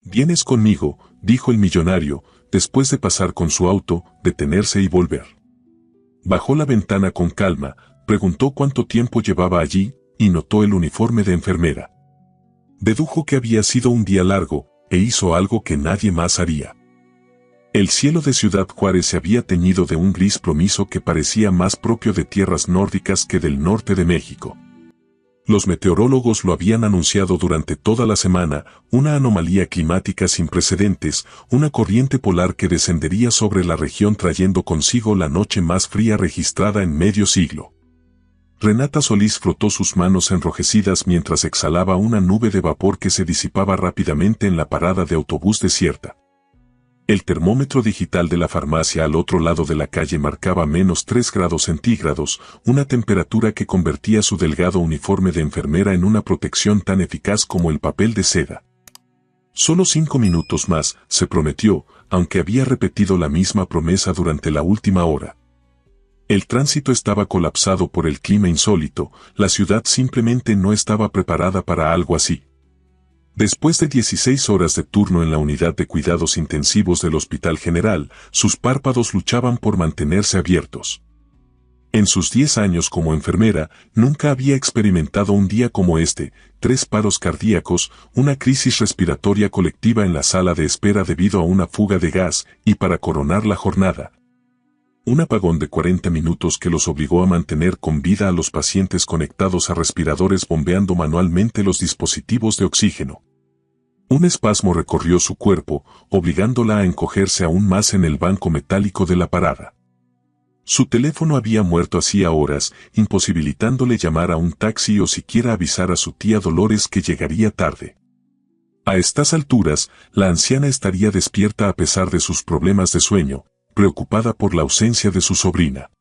Vienes conmigo, dijo el millonario, después de pasar con su auto, detenerse y volver. Bajó la ventana con calma, preguntó cuánto tiempo llevaba allí, y notó el uniforme de enfermera. Dedujo que había sido un día largo, e hizo algo que nadie más haría. El cielo de Ciudad Juárez se había teñido de un gris plomizo que parecía más propio de tierras nórdicas que del norte de México. Los meteorólogos lo habían anunciado durante toda la semana, una anomalía climática sin precedentes, una corriente polar que descendería sobre la región trayendo consigo la noche más fría registrada en medio siglo. Renata Solís frotó sus manos enrojecidas mientras exhalaba una nube de vapor que se disipaba rápidamente en la parada de autobús desierta. El termómetro digital de la farmacia al otro lado de la calle marcaba -3 grados centígrados, una temperatura que convertía su delgado uniforme de enfermera en una protección tan eficaz como el papel de seda. Solo 5 minutos más, se prometió, aunque había repetido la misma promesa durante la última hora. El tránsito estaba colapsado por el clima insólito, la ciudad simplemente no estaba preparada para algo así. Después de 16 horas de turno en la unidad de cuidados intensivos del Hospital General, sus párpados luchaban por mantenerse abiertos. En sus 10 años como enfermera, nunca había experimentado un día como este, 3 paros cardíacos, una crisis respiratoria colectiva en la sala de espera debido a una fuga de gas, y para coronar la jornada, un apagón de 40 minutos que los obligó a mantener con vida a los pacientes conectados a respiradores bombeando manualmente los dispositivos de oxígeno. Un espasmo recorrió su cuerpo, obligándola a encogerse aún más en el banco metálico de la parada. Su teléfono había muerto hacía horas, imposibilitándole llamar a un taxi o siquiera avisar a su tía Dolores que llegaría tarde. A estas alturas, la anciana estaría despierta a pesar de sus problemas de sueño, preocupada por la ausencia de su sobrina.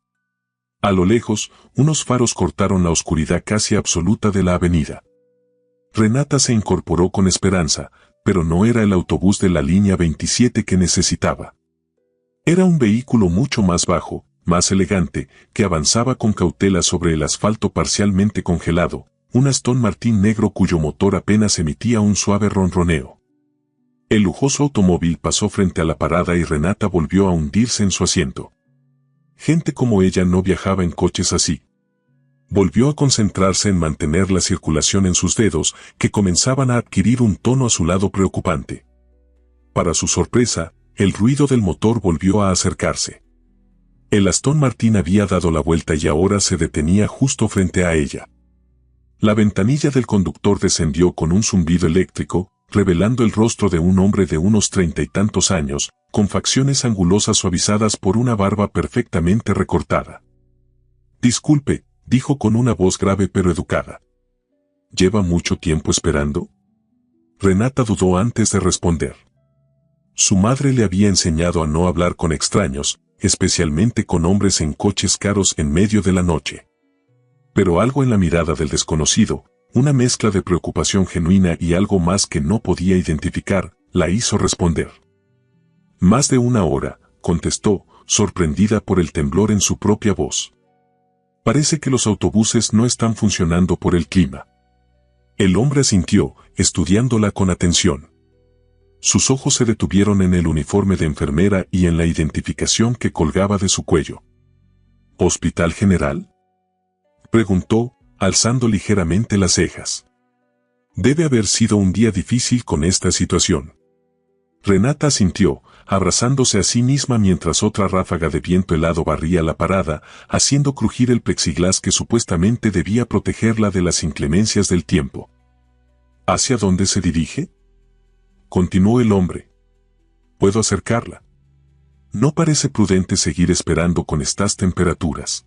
A lo lejos, unos faros cortaron la oscuridad casi absoluta de la avenida. Renata se incorporó con esperanza, pero no era el autobús de la línea 27 que necesitaba. Era un vehículo mucho más bajo, más elegante, que avanzaba con cautela sobre el asfalto parcialmente congelado, un Aston Martin negro cuyo motor apenas emitía un suave ronroneo. El lujoso automóvil pasó frente a la parada y Renata volvió a hundirse en su asiento. Gente como ella no viajaba en coches así. Volvió a concentrarse en mantener la circulación en sus dedos, que comenzaban a adquirir un tono azulado preocupante. Para su sorpresa, el ruido del motor volvió a acercarse. El Aston Martin había dado la vuelta y ahora se detenía justo frente a ella. La ventanilla del conductor descendió con un zumbido eléctrico, revelando el rostro de un hombre de unos 30 y tantos años, con facciones angulosas suavizadas por una barba perfectamente recortada. «Disculpe», dijo con una voz grave pero educada. «¿Lleva mucho tiempo esperando?» Renata dudó antes de responder. Su madre le había enseñado a no hablar con extraños, especialmente con hombres en coches caros en medio de la noche. Pero algo en la mirada del desconocido, una mezcla de preocupación genuina y algo más que no podía identificar, la hizo responder. «Más de una hora», contestó, sorprendida por el temblor en su propia voz. «Parece que los autobuses no están funcionando por el clima». El hombre asintió, estudiándola con atención. Sus ojos se detuvieron en el uniforme de enfermera y en la identificación que colgaba de su cuello. «¿Hospital General?», preguntó, alzando ligeramente las cejas. Debe haber sido un día difícil con esta situación. Renata asintió, abrazándose a sí misma mientras otra ráfaga de viento helado barría la parada, haciendo crujir el plexiglás que supuestamente debía protegerla de las inclemencias del tiempo. ¿Hacia dónde se dirige?, continuó el hombre. ¿Puedo acercarla? No parece prudente seguir esperando con estas temperaturas.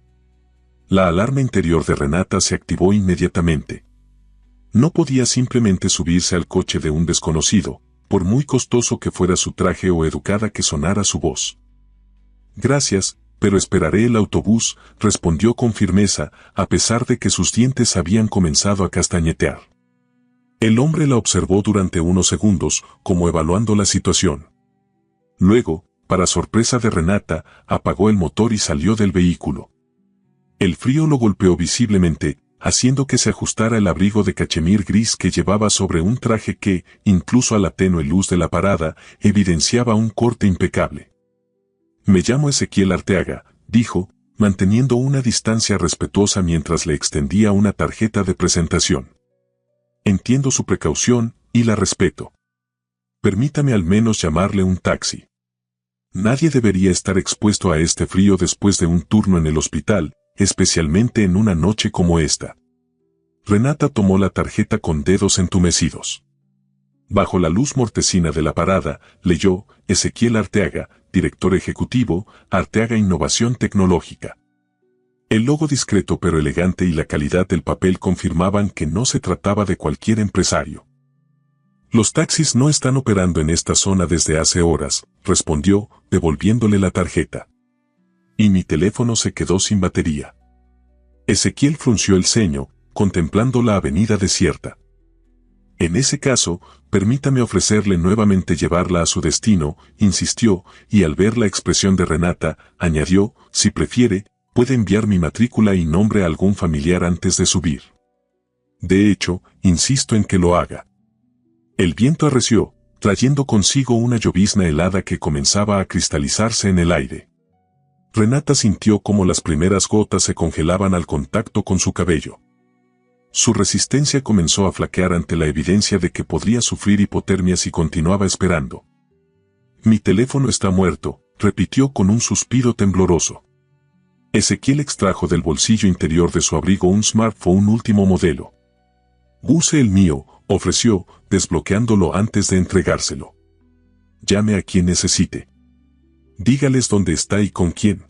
La alarma interior de Renata se activó inmediatamente. No podía simplemente subirse al coche de un desconocido, por muy costoso que fuera su traje o educada que sonara su voz. «Gracias, pero esperaré el autobús», respondió con firmeza, a pesar de que sus dientes habían comenzado a castañetear. El hombre la observó durante unos segundos, como evaluando la situación. Luego, para sorpresa de Renata, apagó el motor y salió del vehículo. El frío lo golpeó visiblemente, haciendo que se ajustara el abrigo de cachemir gris que llevaba sobre un traje que, incluso a la tenue luz de la parada, evidenciaba un corte impecable. «Me llamo Ezequiel Arteaga», dijo, manteniendo una distancia respetuosa mientras le extendía una tarjeta de presentación. «Entiendo su precaución, y la respeto. Permítame al menos llamarle un taxi. Nadie debería estar expuesto a este frío después de un turno en el hospital, especialmente en una noche como esta». Renata tomó la tarjeta con dedos entumecidos. Bajo la luz mortecina de la parada, leyó: Ezequiel Arteaga, director ejecutivo, Arteaga Innovación Tecnológica. El logo discreto pero elegante y la calidad del papel confirmaban que no se trataba de cualquier empresario. «Los taxis no están operando en esta zona desde hace horas», respondió, devolviéndole la tarjeta. «Y mi teléfono se quedó sin batería». Ezequiel frunció el ceño, contemplando la avenida desierta. «En ese caso, permítame ofrecerle nuevamente llevarla a su destino», insistió, y al ver la expresión de Renata, añadió: «Si prefiere, puede enviar mi matrícula y nombre a algún familiar antes de subir. De hecho, insisto en que lo haga». El viento arreció, trayendo consigo una llovizna helada que comenzaba a cristalizarse en el aire. Renata sintió cómo las primeras gotas se congelaban al contacto con su cabello. Su resistencia comenzó a flaquear ante la evidencia de que podría sufrir hipotermia si continuaba esperando. «Mi teléfono está muerto», repitió con un suspiro tembloroso. Ezequiel extrajo del bolsillo interior de su abrigo un smartphone último modelo. «Use el mío», ofreció, desbloqueándolo antes de entregárselo. «Llame a quien necesite. Dígales dónde está y con quién».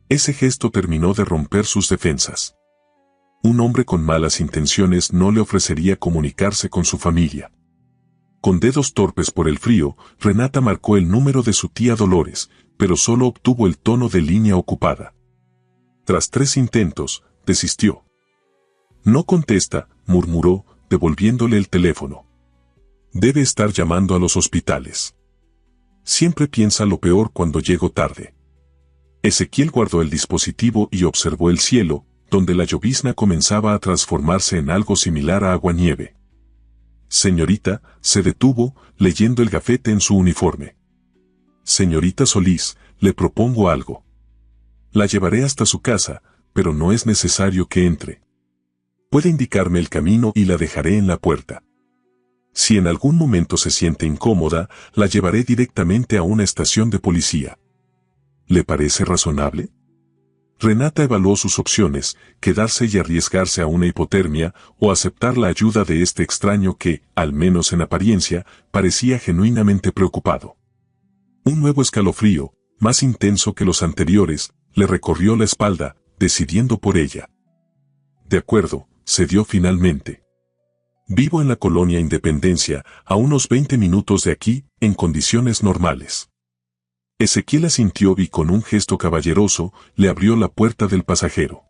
Ese gesto terminó de romper sus defensas. Un hombre con malas intenciones no le ofrecería comunicarse con su familia. Con dedos torpes por el frío, Renata marcó el número de su tía Dolores, pero solo obtuvo el tono de línea ocupada. Tras 3 intentos, desistió. «No contesta», murmuró, devolviéndole el teléfono. «Debe estar llamando a los hospitales. Siempre piensa lo peor cuando llego tarde». Ezequiel guardó el dispositivo y observó el cielo, donde la llovizna comenzaba a transformarse en algo similar a aguanieve. «Señorita», se detuvo, leyendo el gafete en su uniforme. «Señorita Solís, le propongo algo. La llevaré hasta su casa, pero no es necesario que entre. Puede indicarme el camino y la dejaré en la puerta. Si en algún momento se siente incómoda, la llevaré directamente a una estación de policía. ¿Le parece razonable?». Renata evaluó sus opciones: quedarse y arriesgarse a una hipotermia, o aceptar la ayuda de este extraño que, al menos en apariencia, parecía genuinamente preocupado. Un nuevo escalofrío, más intenso que los anteriores, le recorrió la espalda, decidiendo por ella. «De acuerdo», cedió finalmente. «Vivo en la colonia Independencia, a unos 20 minutos de aquí, en condiciones normales». Ezequiel asintió y con un gesto caballeroso, le abrió la puerta del pasajero.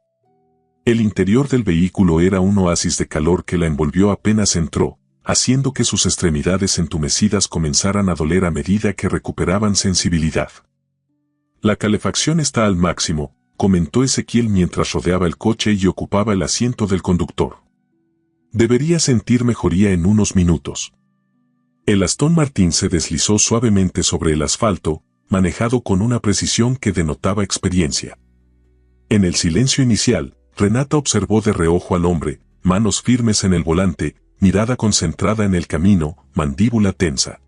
El interior del vehículo era un oasis de calor que la envolvió apenas entró, haciendo que sus extremidades entumecidas comenzaran a doler a medida que recuperaban sensibilidad. «La calefacción está al máximo», comentó Ezequiel mientras rodeaba el coche y ocupaba el asiento del conductor. «Debería sentir mejoría en unos minutos». El Aston Martin se deslizó suavemente sobre el asfalto, manejado con una precisión que denotaba experiencia. En el silencio inicial, Renata observó de reojo al hombre, manos firmes en el volante, mirada concentrada en el camino, mandíbula tensa.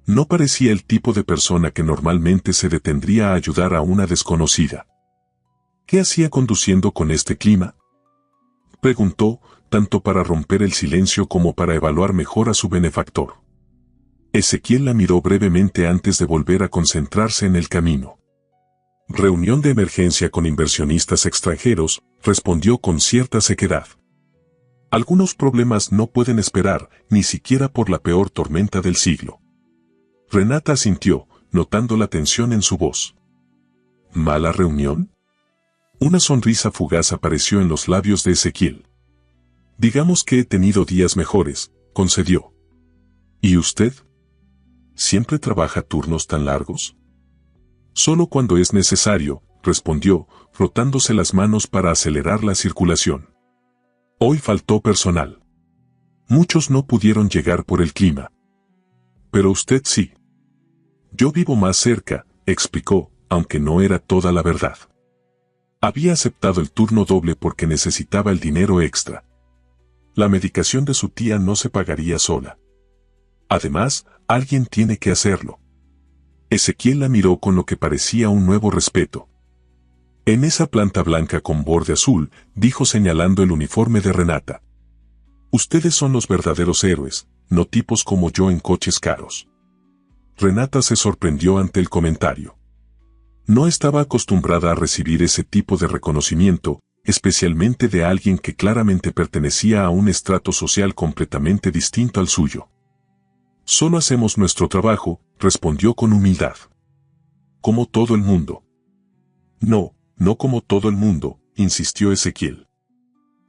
No parecía el tipo de persona que normalmente se detendría a ayudar a una desconocida. «¿Qué hacía conduciendo con este clima?», preguntó, tanto para romper el silencio como para evaluar mejor a su benefactor. Ezequiel la miró brevemente antes de volver a concentrarse en el camino. «Reunión de emergencia con inversionistas extranjeros», respondió con cierta sequedad. «Algunos problemas no pueden esperar, ni siquiera por la peor tormenta del siglo». Renata asintió, notando la tensión en su voz. «¿Mala reunión?». Una sonrisa fugaz apareció en los labios de Ezequiel. «Digamos que he tenido días mejores», concedió. «¿Y usted? ¿Siempre trabaja turnos tan largos?». «Solo cuando es necesario», respondió, frotándose las manos para acelerar la circulación. Hoy faltó personal. Muchos no pudieron llegar por el clima. Pero usted sí. Yo vivo más cerca, explicó, aunque no era toda la verdad. Había aceptado el turno doble porque necesitaba el dinero extra. La medicación de su tía no se pagaría sola. Además, alguien tiene que hacerlo. Ezequiel la miró con lo que parecía un nuevo respeto. En esa planta blanca con borde azul, dijo señalando el uniforme de Renata. Ustedes son los verdaderos héroes, no tipos como yo en coches caros. Renata se sorprendió ante el comentario. No estaba acostumbrada a recibir ese tipo de reconocimiento, especialmente de alguien que claramente pertenecía a un estrato social completamente distinto al suyo. Solo hacemos nuestro trabajo, respondió con humildad. Como todo el mundo. No, no como todo el mundo, insistió Ezequiel.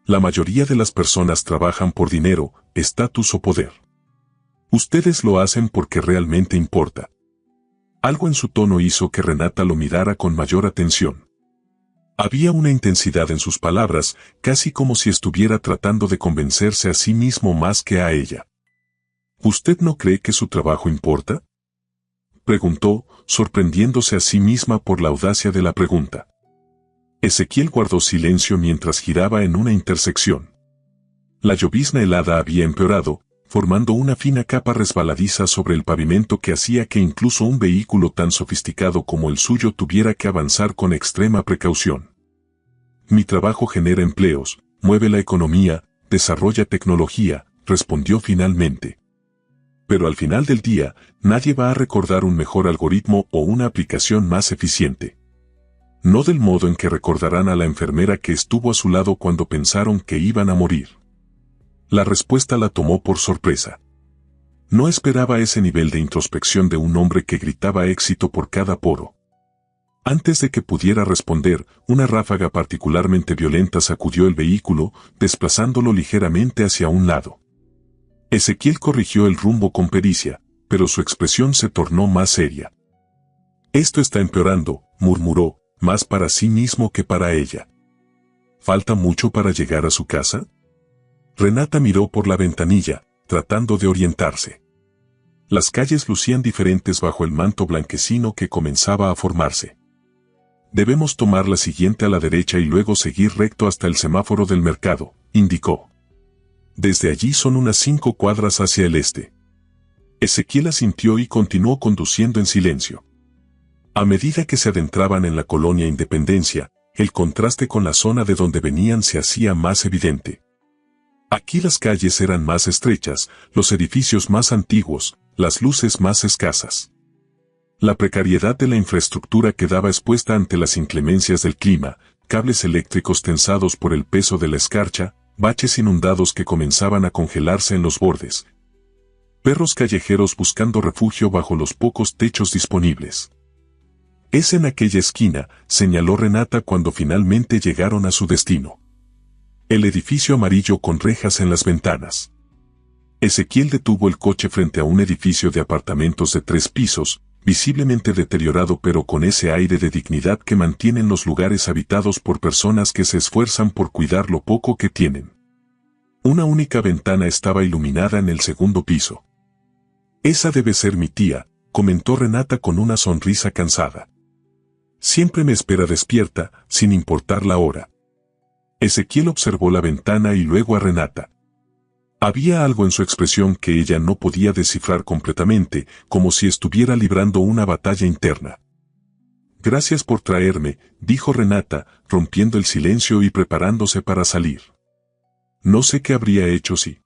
La mayoría de las personas trabajan por dinero, estatus o poder. Ustedes lo hacen porque realmente importa. Algo en su tono hizo que Renata lo mirara con mayor atención. Había una intensidad en sus palabras, casi como si estuviera tratando de convencerse a sí mismo más que a ella. ¿Usted no cree que su trabajo importa?, preguntó, sorprendiéndose a sí misma por la audacia de la pregunta. Ezequiel guardó silencio mientras giraba en una intersección. La llovizna helada había empeorado, formando una fina capa resbaladiza sobre el pavimento que hacía que incluso un vehículo tan sofisticado como el suyo tuviera que avanzar con extrema precaución. Mi trabajo genera empleos, mueve la economía, desarrolla tecnología, respondió finalmente. Pero al final del día, nadie va a recordar un mejor algoritmo o una aplicación más eficiente. No del modo en que recordarán a la enfermera que estuvo a su lado cuando pensaron que iban a morir. La respuesta la tomó por sorpresa. No esperaba ese nivel de introspección de un hombre que gritaba éxito por cada poro. Antes de que pudiera responder, una ráfaga particularmente violenta sacudió el vehículo, desplazándolo ligeramente hacia un lado. Ezequiel corrigió el rumbo con pericia, pero su expresión se tornó más seria. Esto está empeorando, murmuró, más para sí mismo que para ella. ¿Falta mucho para llegar a su casa? Renata miró por la ventanilla, tratando de orientarse. Las calles lucían diferentes bajo el manto blanquecino que comenzaba a formarse. Debemos tomar la siguiente a la derecha y luego seguir recto hasta el semáforo del mercado, indicó. Desde allí son unas 5 cuadras hacia el este. Ezequiel asintió y continuó conduciendo en silencio. A medida que se adentraban en la colonia Independencia, el contraste con la zona de donde venían se hacía más evidente. Aquí las calles eran más estrechas, los edificios más antiguos, las luces más escasas. La precariedad de la infraestructura quedaba expuesta ante las inclemencias del clima, cables eléctricos tensados por el peso de la escarcha, baches inundados que comenzaban a congelarse en los bordes. Perros callejeros buscando refugio bajo los pocos techos disponibles. Es en aquella esquina, señaló Renata cuando finalmente llegaron a su destino. El edificio amarillo con rejas en las ventanas. Ezequiel detuvo el coche frente a un edificio de apartamentos de 3 pisos, visiblemente deteriorado pero con ese aire de dignidad que mantienen los lugares habitados por personas que se esfuerzan por cuidar lo poco que tienen. Una única ventana estaba iluminada en el segundo piso. Esa debe ser mi tía, comentó Renata con una sonrisa cansada. Siempre me espera despierta, sin importar la hora. Ezequiel observó la ventana y luego a Renata. Había algo en su expresión que ella no podía descifrar completamente, como si estuviera librando una batalla interna. Gracias por traerme, dijo Renata, rompiendo el silencio y preparándose para salir. No sé qué habría hecho si.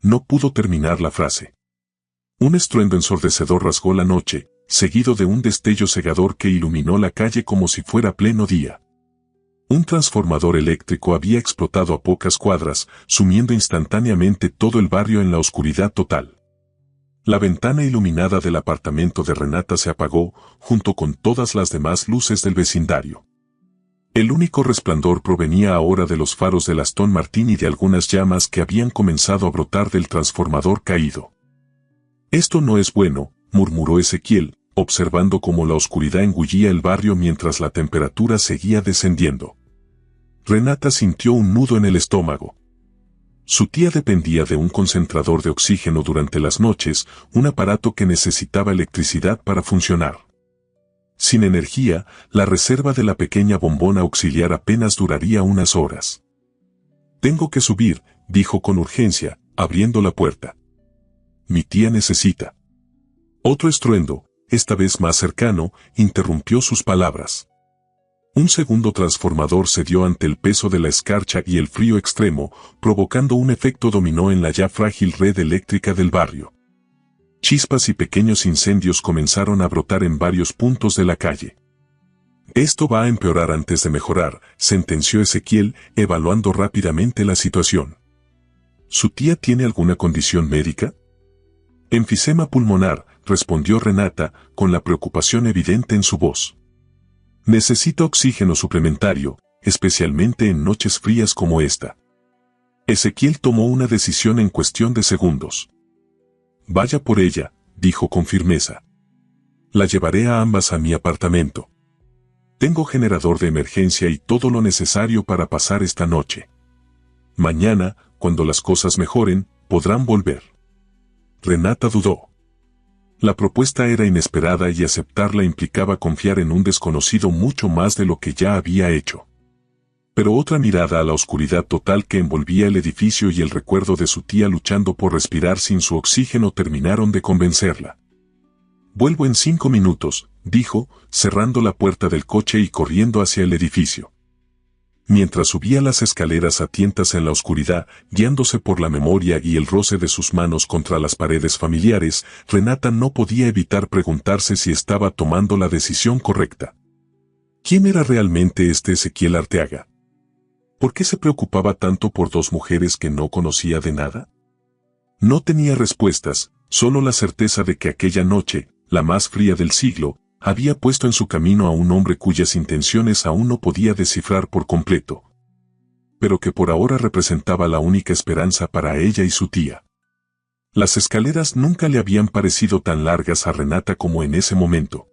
No pudo terminar la frase. Un estruendo ensordecedor rasgó la noche, seguido de un destello cegador que iluminó la calle como si fuera pleno día. Un transformador eléctrico había explotado a pocas cuadras, sumiendo instantáneamente todo el barrio en la oscuridad total. La ventana iluminada del apartamento de Renata se apagó, junto con todas las demás luces del vecindario. El único resplandor provenía ahora de los faros del Aston Martin y de algunas llamas que habían comenzado a brotar del transformador caído. Esto no es bueno, murmuró Ezequiel, observando cómo la oscuridad engullía el barrio mientras la temperatura seguía descendiendo. Renata sintió un nudo en el estómago. Su tía dependía de un concentrador de oxígeno durante las noches, un aparato que necesitaba electricidad para funcionar. Sin energía, la reserva de la pequeña bombona auxiliar apenas duraría unas horas. «Tengo que subir», dijo con urgencia, abriendo la puerta. «Mi tía necesita». Otro estruendo, esta vez más cercano, interrumpió sus palabras. Un segundo transformador cedió ante el peso de la escarcha y el frío extremo, provocando un efecto dominó en la ya frágil red eléctrica del barrio. Chispas y pequeños incendios comenzaron a brotar en varios puntos de la calle. «Esto va a empeorar antes de mejorar», sentenció Ezequiel, evaluando rápidamente la situación. «¿Su tía tiene alguna condición médica?» «Enfisema pulmonar», respondió Renata, con la preocupación evidente en su voz. «Necesita oxígeno suplementario, especialmente en noches frías como esta». Ezequiel tomó una decisión en cuestión de segundos. «Vaya por ella», dijo con firmeza. «La llevaré a ambas a mi apartamento. Tengo generador de emergencia y todo lo necesario para pasar esta noche. Mañana, cuando las cosas mejoren, podrán volver». Renata dudó. La propuesta era inesperada y aceptarla implicaba confiar en un desconocido mucho más de lo que ya había hecho. Pero otra mirada a la oscuridad total que envolvía el edificio y el recuerdo de su tía luchando por respirar sin su oxígeno terminaron de convencerla. «Vuelvo en 5 minutos», dijo, cerrando la puerta del coche y corriendo hacia el edificio. Mientras subía las escaleras a tientas en la oscuridad, guiándose por la memoria y el roce de sus manos contra las paredes familiares, Renata no podía evitar preguntarse si estaba tomando la decisión correcta. ¿Quién era realmente este Ezequiel Arteaga? ¿Por qué se preocupaba tanto por dos mujeres que no conocía de nada? No tenía respuestas, solo la certeza de que aquella noche, la más fría del siglo, había puesto en su camino a un hombre cuyas intenciones aún no podía descifrar por completo, pero que por ahora representaba la única esperanza para ella y su tía. Las escaleras nunca le habían parecido tan largas a Renata como en ese momento.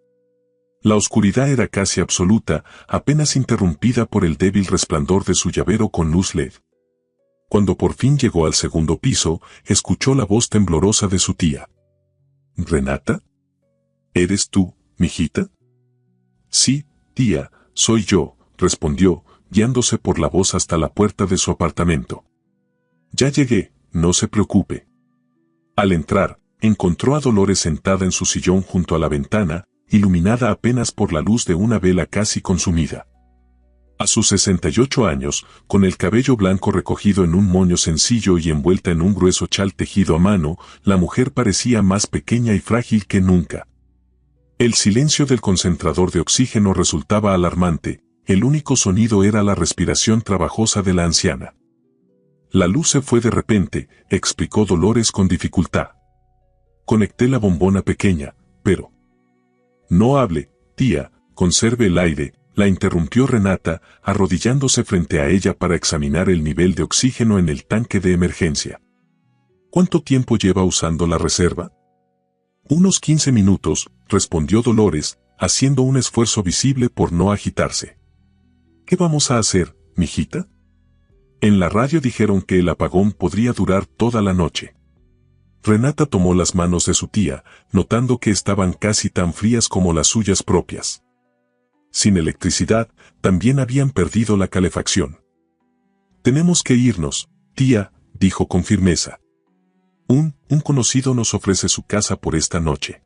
La oscuridad era casi absoluta, apenas interrumpida por el débil resplandor de su llavero con luz LED. Cuando por fin llegó al segundo piso, escuchó la voz temblorosa de su tía. «¿Renata? ¿Eres tú, mijita?» «Sí, tía, soy yo», respondió, guiándose por la voz hasta la puerta de su apartamento. «Ya llegué, no se preocupe». Al entrar, encontró a Dolores sentada en su sillón junto a la ventana, iluminada apenas por la luz de una vela casi consumida. A sus 68 años, con el cabello blanco recogido en un moño sencillo y envuelta en un grueso chal tejido a mano, la mujer parecía más pequeña y frágil que nunca. El silencio del concentrador de oxígeno resultaba alarmante, el único sonido era la respiración trabajosa de la anciana. «La luz se fue de repente», explicó Dolores con dificultad. «Conecté la bombona pequeña, pero...» «No hable, tía, conserve el aire», la interrumpió Renata, arrodillándose frente a ella para examinar el nivel de oxígeno en el tanque de emergencia. «¿Cuánto tiempo lleva usando la reserva?» «Unos 15 minutos», respondió Dolores, haciendo un esfuerzo visible por no agitarse. «¿Qué vamos a hacer, mijita?» «En la radio dijeron que el apagón podría durar toda la noche». Renata tomó las manos de su tía, notando que estaban casi tan frías como las suyas propias. Sin electricidad, también habían perdido la calefacción. «Tenemos que irnos, tía», dijo con firmeza. Un conocido nos ofrece su casa por esta noche.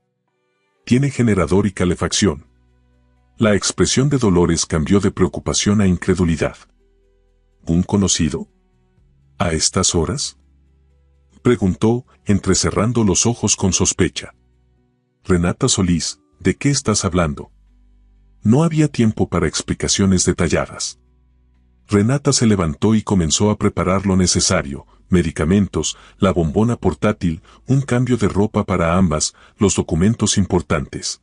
Tiene generador y calefacción». La expresión de Dolores cambió de preocupación a incredulidad. «¿Un conocido? ¿A estas horas?», preguntó, entrecerrando los ojos con sospecha. «Renata Solís, ¿de qué estás hablando?». No había tiempo para explicaciones detalladas. Renata se levantó y comenzó a preparar lo necesario: medicamentos, la bombona portátil, un cambio de ropa para ambas, los documentos importantes.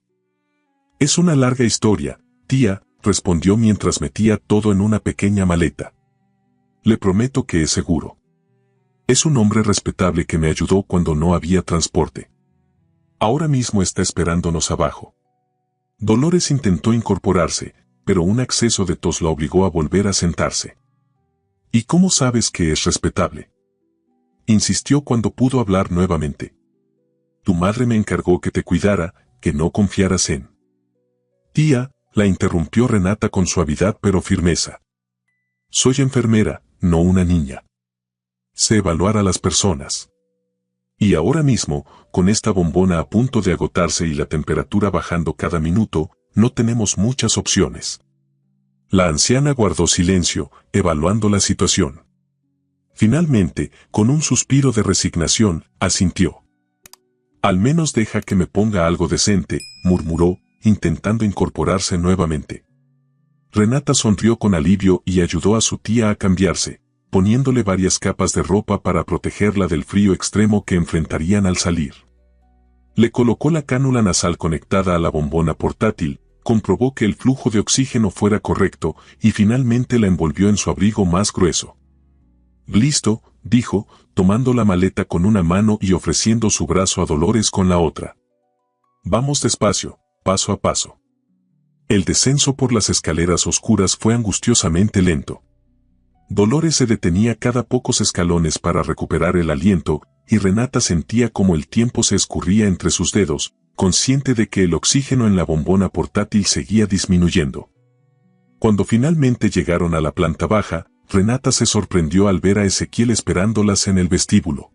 «Es una larga historia, tía», respondió mientras metía todo en una pequeña maleta. «Le prometo que es seguro. Es un hombre respetable que me ayudó cuando no había transporte. Ahora mismo está esperándonos abajo». Dolores intentó incorporarse, pero un acceso de tos la obligó a volver a sentarse. «¿Y cómo sabes que es respetable?». insistió cuando pudo hablar nuevamente. Tu madre me encargó que te cuidara, que no confiaras en. Tía, la interrumpió Renata con suavidad pero firmeza. Soy enfermera, no una niña. Sé evaluar a las personas. Y ahora mismo, con esta bombona a punto de agotarse y la temperatura bajando cada minuto, no tenemos muchas opciones. La anciana guardó silencio, evaluando la situación. Finalmente, con un suspiro de resignación, asintió. Al menos deja que me ponga algo decente, murmuró, intentando incorporarse nuevamente. Renata sonrió con alivio y ayudó a su tía a cambiarse, poniéndole varias capas de ropa para protegerla del frío extremo que enfrentarían al salir. Le colocó la cánula nasal conectada a la bombona portátil, comprobó que el flujo de oxígeno fuera correcto y finalmente la envolvió en su abrigo más grueso. Listo, dijo, tomando la maleta con una mano y ofreciendo su brazo a Dolores con la otra. Vamos despacio, paso a paso. El descenso por las escaleras oscuras fue angustiosamente lento. Dolores se detenía cada pocos escalones para recuperar el aliento, y Renata sentía como el tiempo se escurría entre sus dedos, consciente de que el oxígeno en la bombona portátil seguía disminuyendo. Cuando finalmente llegaron a la planta baja, Renata se sorprendió al ver a Ezequiel esperándolas en el vestíbulo.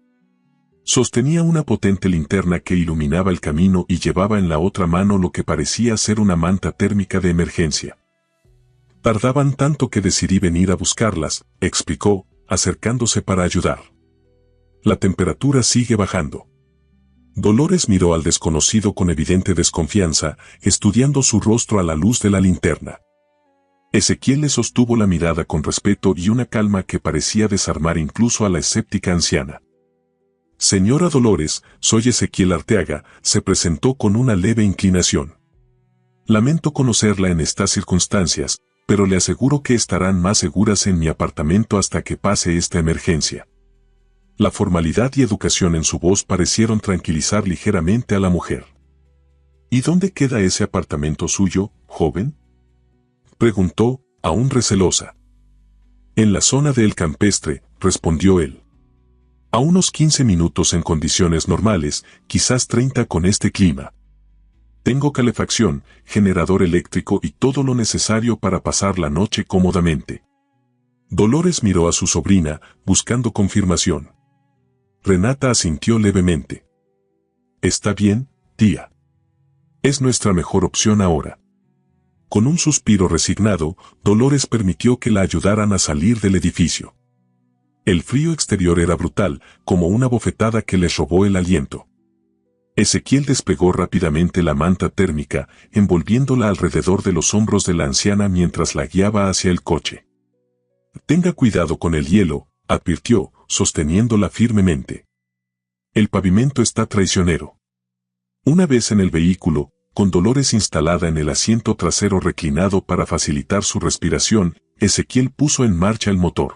Sostenía una potente linterna que iluminaba el camino y llevaba en la otra mano lo que parecía ser una manta térmica de emergencia. Tardaban tanto que decidí venir a buscarlas, explicó, acercándose para ayudar. La temperatura sigue bajando. Dolores miró al desconocido con evidente desconfianza, estudiando su rostro a la luz de la linterna. Ezequiel le sostuvo la mirada con respeto y una calma que parecía desarmar incluso a la escéptica anciana. Señora Dolores, soy Ezequiel Arteaga, se presentó con una leve inclinación. Lamento conocerla en estas circunstancias, pero le aseguro que estarán más seguras en mi apartamento hasta que pase esta emergencia. La formalidad y educación en su voz parecieron tranquilizar ligeramente a la mujer. ¿Y dónde queda ese apartamento suyo, joven?, preguntó, aún recelosa. En la zona del Campestre, respondió él. A unos 15 minutos en condiciones normales, quizás 30 con este clima. Tengo calefacción, generador eléctrico y todo lo necesario para pasar la noche cómodamente. Dolores miró a su sobrina, buscando confirmación. Renata asintió levemente. Está bien, tía. Es nuestra mejor opción ahora. Con un suspiro resignado, Dolores permitió que la ayudaran a salir del edificio. El frío exterior era brutal, como una bofetada que les robó el aliento. Ezequiel desplegó rápidamente la manta térmica, envolviéndola alrededor de los hombros de la anciana mientras la guiaba hacia el coche. Tenga cuidado con el hielo, advirtió, sosteniéndola firmemente. El pavimento está traicionero. Una vez en el vehículo, con Dolores instalada en el asiento trasero reclinado para facilitar su respiración, Ezequiel puso en marcha el motor.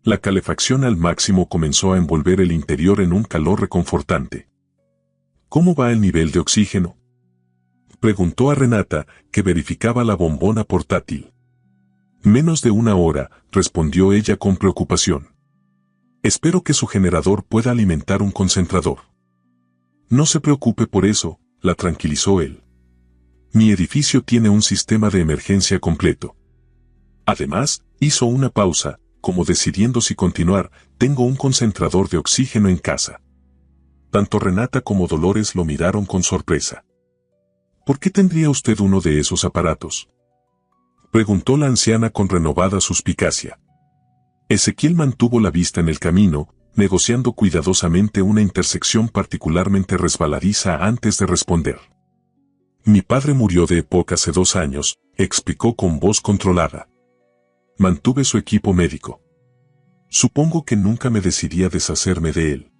La calefacción al máximo comenzó a envolver el interior en un calor reconfortante. ¿Cómo va el nivel de oxígeno?, preguntó a Renata, que verificaba la bombona portátil. Menos de una hora, respondió ella con preocupación. Espero que su generador pueda alimentar un concentrador. No se preocupe por eso, la tranquilizó él. Mi edificio tiene un sistema de emergencia completo. Además, hizo una pausa, como decidiendo si continuar, tengo un concentrador de oxígeno en casa. Tanto Renata como Dolores lo miraron con sorpresa. ¿Por qué tendría usted uno de esos aparatos?, preguntó la anciana con renovada suspicacia. Ezequiel mantuvo la vista en el camino, negociando cuidadosamente una intersección particularmente resbaladiza antes de responder. Mi padre murió de EPOC hace 2 años, explicó con voz controlada. Mantuve su equipo médico. Supongo que nunca me decidí a deshacerme de él.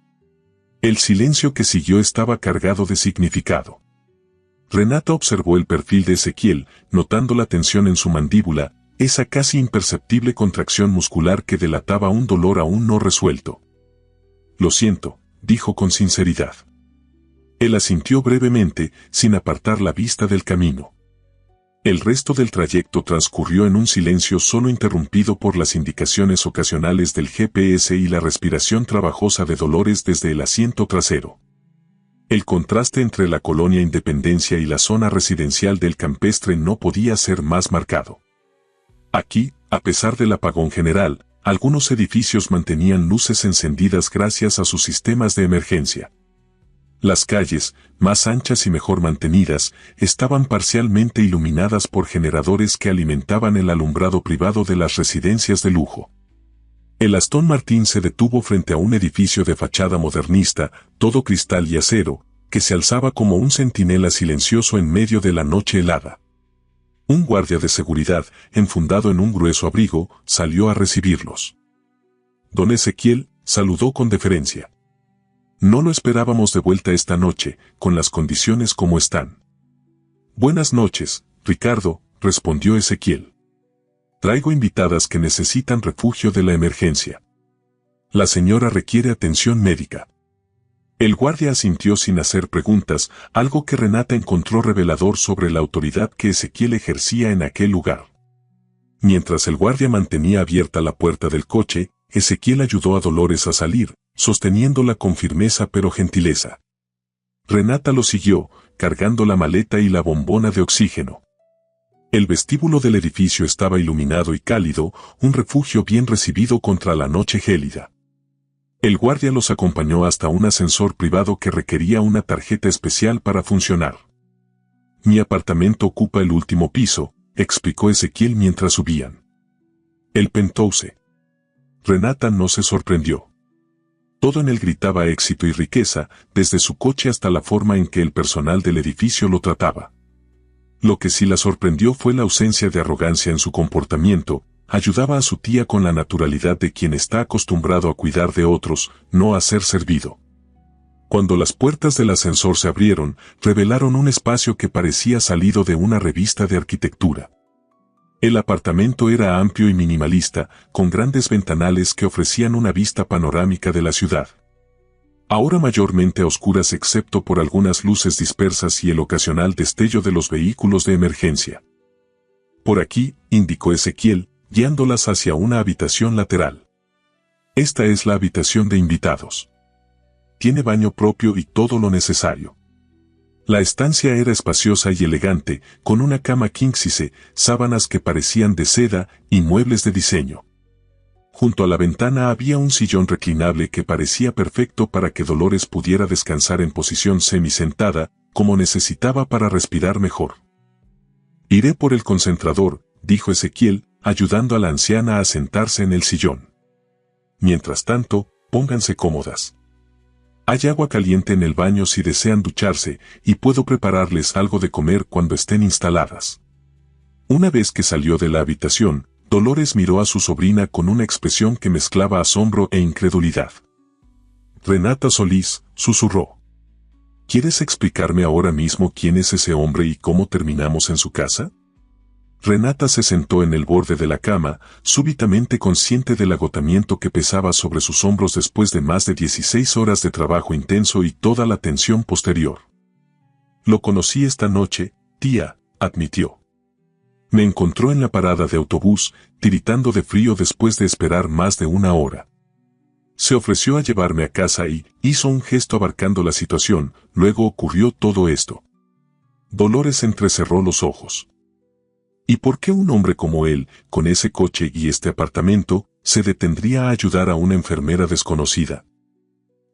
El silencio que siguió estaba cargado de significado. Renata observó el perfil de Ezequiel, notando la tensión en su mandíbula, esa casi imperceptible contracción muscular que delataba un dolor aún no resuelto. Lo siento, dijo con sinceridad. Él asintió brevemente, sin apartar la vista del camino. El resto del trayecto transcurrió en un silencio solo interrumpido por las indicaciones ocasionales del GPS y la respiración trabajosa de Dolores desde el asiento trasero. El contraste entre la colonia Independencia y la zona residencial del Campestre no podía ser más marcado. Aquí, a pesar del apagón general, algunos edificios mantenían luces encendidas gracias a sus sistemas de emergencia. Las calles, más anchas y mejor mantenidas, estaban parcialmente iluminadas por generadores que alimentaban el alumbrado privado de las residencias de lujo. El Aston Martin se detuvo frente a un edificio de fachada modernista, todo cristal y acero, que se alzaba como un centinela silencioso en medio de la noche helada. Un guardia de seguridad, enfundado en un grueso abrigo, salió a recibirlos. Don Ezequiel saludó con deferencia. No lo esperábamos de vuelta esta noche, con las condiciones como están. Buenas noches, Ricardo, respondió Ezequiel. Traigo invitadas que necesitan refugio de la emergencia. La señora requiere atención médica. El guardia asintió sin hacer preguntas, algo que Renata encontró revelador sobre la autoridad que Ezequiel ejercía en aquel lugar. Mientras el guardia mantenía abierta la puerta del coche, Ezequiel ayudó a Dolores a salir, sosteniéndola con firmeza pero gentileza. Renata lo siguió, cargando la maleta y la bombona de oxígeno. El vestíbulo del edificio estaba iluminado y cálido, un refugio bien recibido contra la noche gélida. El guardia los acompañó hasta un ascensor privado que requería una tarjeta especial para funcionar. Mi apartamento ocupa el último piso, explicó Ezequiel mientras subían. El penthouse. Renata no se sorprendió. Todo en él gritaba éxito y riqueza, desde su coche hasta la forma en que el personal del edificio lo trataba. Lo que sí la sorprendió fue la ausencia de arrogancia en su comportamiento. Ayudaba a su tía con la naturalidad de quien está acostumbrado a cuidar de otros, no a ser servido. Cuando las puertas del ascensor se abrieron, revelaron un espacio que parecía salido de una revista de arquitectura. El apartamento era amplio y minimalista, con grandes ventanales que ofrecían una vista panorámica de la ciudad. Ahora mayormente a oscuras excepto por algunas luces dispersas y el ocasional destello de los vehículos de emergencia. Por aquí, indicó Ezequiel, guiándolas hacia una habitación lateral. Esta es la habitación de invitados. Tiene baño propio y todo lo necesario. La estancia era espaciosa y elegante, con una cama king size, sábanas que parecían de seda y muebles de diseño. Junto a la ventana había un sillón reclinable que parecía perfecto para que Dolores pudiera descansar en posición semisentada, como necesitaba para respirar mejor. Iré por el concentrador, dijo Ezequiel, ayudando a la anciana a sentarse en el sillón. Mientras tanto, pónganse cómodas. Hay agua caliente en el baño si desean ducharse, y puedo prepararles algo de comer cuando estén instaladas. Una vez que salió de la habitación, Dolores miró a su sobrina con una expresión que mezclaba asombro e incredulidad. Renata Solís, susurró. ¿Quieres explicarme ahora mismo quién es ese hombre y cómo terminamos en su casa? Renata se sentó en el borde de la cama, súbitamente consciente del agotamiento que pesaba sobre sus hombros después de más de 16 horas de trabajo intenso y toda la tensión posterior. Lo conocí esta noche, tía, admitió. Me encontró en la parada de autobús, tiritando de frío después de esperar más de una hora. Se ofreció a llevarme a casa y hizo un gesto abarcando la situación, luego ocurrió todo esto. Dolores entrecerró los ojos. ¿Y por qué un hombre como él, con ese coche y este apartamento, se detendría a ayudar a una enfermera desconocida?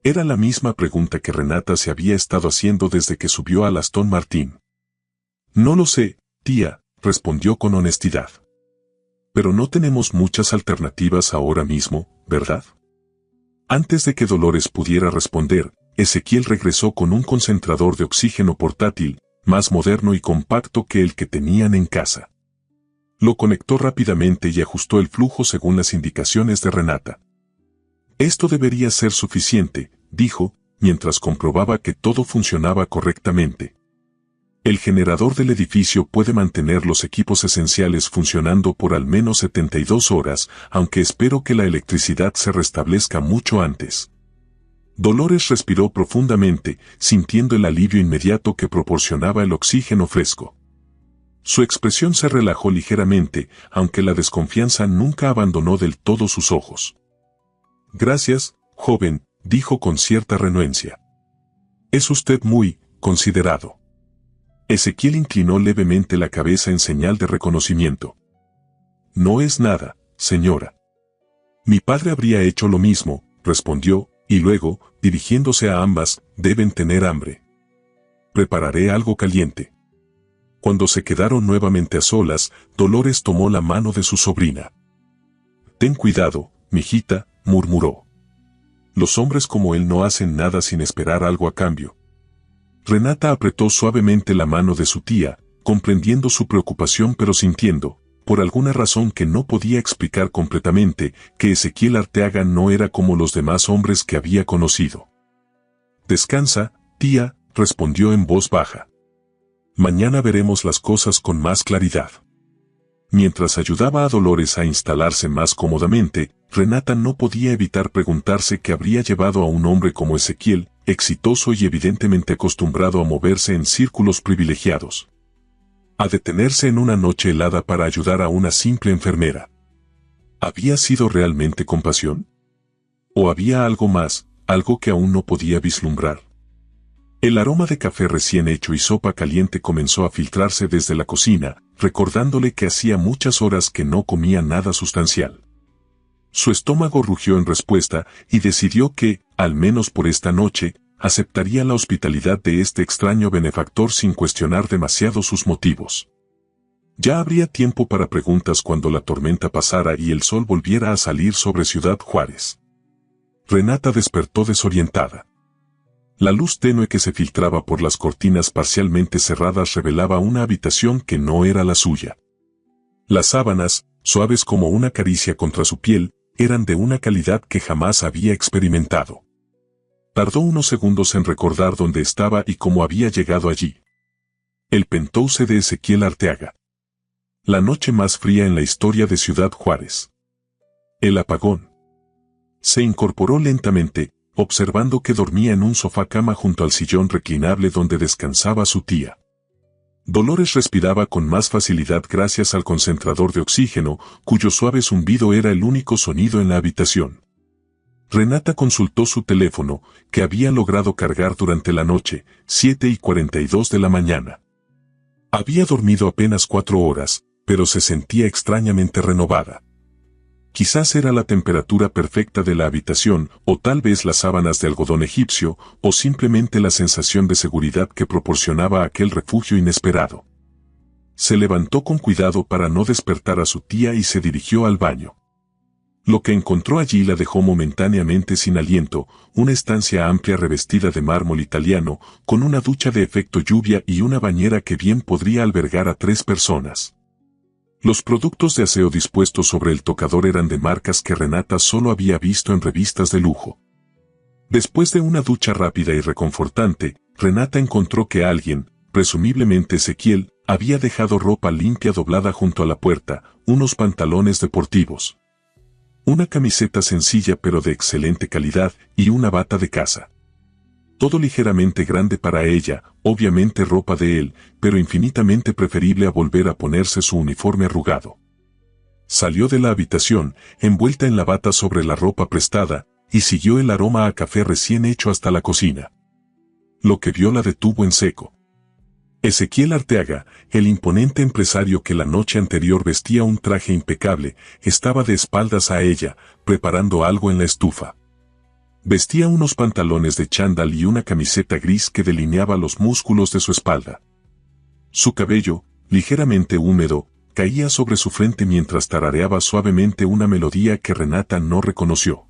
Era la misma pregunta que Renata se había estado haciendo desde que subió al Aston Martin. No lo sé, tía, respondió con honestidad. Pero no tenemos muchas alternativas ahora mismo, ¿verdad? Antes de que Dolores pudiera responder, Ezequiel regresó con un concentrador de oxígeno portátil, más moderno y compacto que el que tenían en casa. Lo conectó rápidamente y ajustó el flujo según las indicaciones de Renata. Esto debería ser suficiente, dijo, mientras comprobaba que todo funcionaba correctamente. El generador del edificio puede mantener los equipos esenciales funcionando por al menos 72 horas, aunque espero que la electricidad se restablezca mucho antes. Dolores respiró profundamente, sintiendo el alivio inmediato que proporcionaba el oxígeno fresco. Su expresión se relajó ligeramente, aunque la desconfianza nunca abandonó del todo sus ojos. Gracias, joven, dijo con cierta renuencia. Es usted muy considerado. Ezequiel inclinó levemente la cabeza en señal de reconocimiento. No es nada, señora. Mi padre habría hecho lo mismo, respondió, y luego, dirigiéndose a ambas, deben tener hambre. Prepararé algo caliente. Cuando se quedaron nuevamente a solas, Dolores tomó la mano de su sobrina. Ten cuidado, mijita, murmuró. Los hombres como él no hacen nada sin esperar algo a cambio. Renata apretó suavemente la mano de su tía, comprendiendo su preocupación pero sintiendo, por alguna razón que no podía explicar completamente, que Ezequiel Arteaga no era como los demás hombres que había conocido. Descansa, tía, respondió en voz baja. Mañana veremos las cosas con más claridad. Mientras ayudaba a Dolores a instalarse más cómodamente, Renata no podía evitar preguntarse qué habría llevado a un hombre como Ezequiel, exitoso y evidentemente acostumbrado a moverse en círculos privilegiados, a detenerse en una noche helada para ayudar a una simple enfermera. ¿Había sido realmente compasión? ¿O había algo más, algo que aún no podía vislumbrar? El aroma de café recién hecho y sopa caliente comenzó a filtrarse desde la cocina, recordándole que hacía muchas horas que no comía nada sustancial. Su estómago rugió en respuesta y decidió que, al menos por esta noche, aceptaría la hospitalidad de este extraño benefactor sin cuestionar demasiado sus motivos. Ya habría tiempo para preguntas cuando la tormenta pasara y el sol volviera a salir sobre Ciudad Juárez. Renata despertó desorientada. La luz tenue que se filtraba por las cortinas parcialmente cerradas revelaba una habitación que no era la suya. Las sábanas, suaves como una caricia contra su piel, eran de una calidad que jamás había experimentado. Tardó unos segundos en recordar dónde estaba y cómo había llegado allí. El penthouse de Ezequiel Arteaga. La noche más fría en la historia de Ciudad Juárez. El apagón. Se incorporó lentamente, observando que dormía en un sofá cama junto al sillón reclinable donde descansaba su tía. Dolores respiraba con más facilidad gracias al concentrador de oxígeno, cuyo suave zumbido era el único sonido en la habitación. Renata consultó su teléfono, que había logrado cargar durante la noche, 7:42 de la mañana. Había dormido apenas 4 horas, pero se sentía extrañamente renovada. Quizás era la temperatura perfecta de la habitación, o tal vez las sábanas de algodón egipcio, o simplemente la sensación de seguridad que proporcionaba aquel refugio inesperado. Se levantó con cuidado para no despertar a su tía y se dirigió al baño. Lo que encontró allí la dejó momentáneamente sin aliento, una estancia amplia revestida de mármol italiano, con una ducha de efecto lluvia y una bañera que bien podría albergar a 3 personas. Los productos de aseo dispuestos sobre el tocador eran de marcas que Renata solo había visto en revistas de lujo. Después de una ducha rápida y reconfortante, Renata encontró que alguien, presumiblemente Ezequiel, había dejado ropa limpia doblada junto a la puerta, unos pantalones deportivos, una camiseta sencilla pero de excelente calidad y una bata de casa. Todo ligeramente grande para ella, obviamente ropa de él, pero infinitamente preferible a volver a ponerse su uniforme arrugado. Salió de la habitación, envuelta en la bata sobre la ropa prestada, y siguió el aroma a café recién hecho hasta la cocina. Lo que vio la detuvo en seco. Ezequiel Arteaga, el imponente empresario que la noche anterior vestía un traje impecable, estaba de espaldas a ella, preparando algo en la estufa. Vestía unos pantalones de chándal y una camiseta gris que delineaba los músculos de su espalda. Su cabello, ligeramente húmedo, caía sobre su frente mientras tarareaba suavemente una melodía que Renata no reconoció.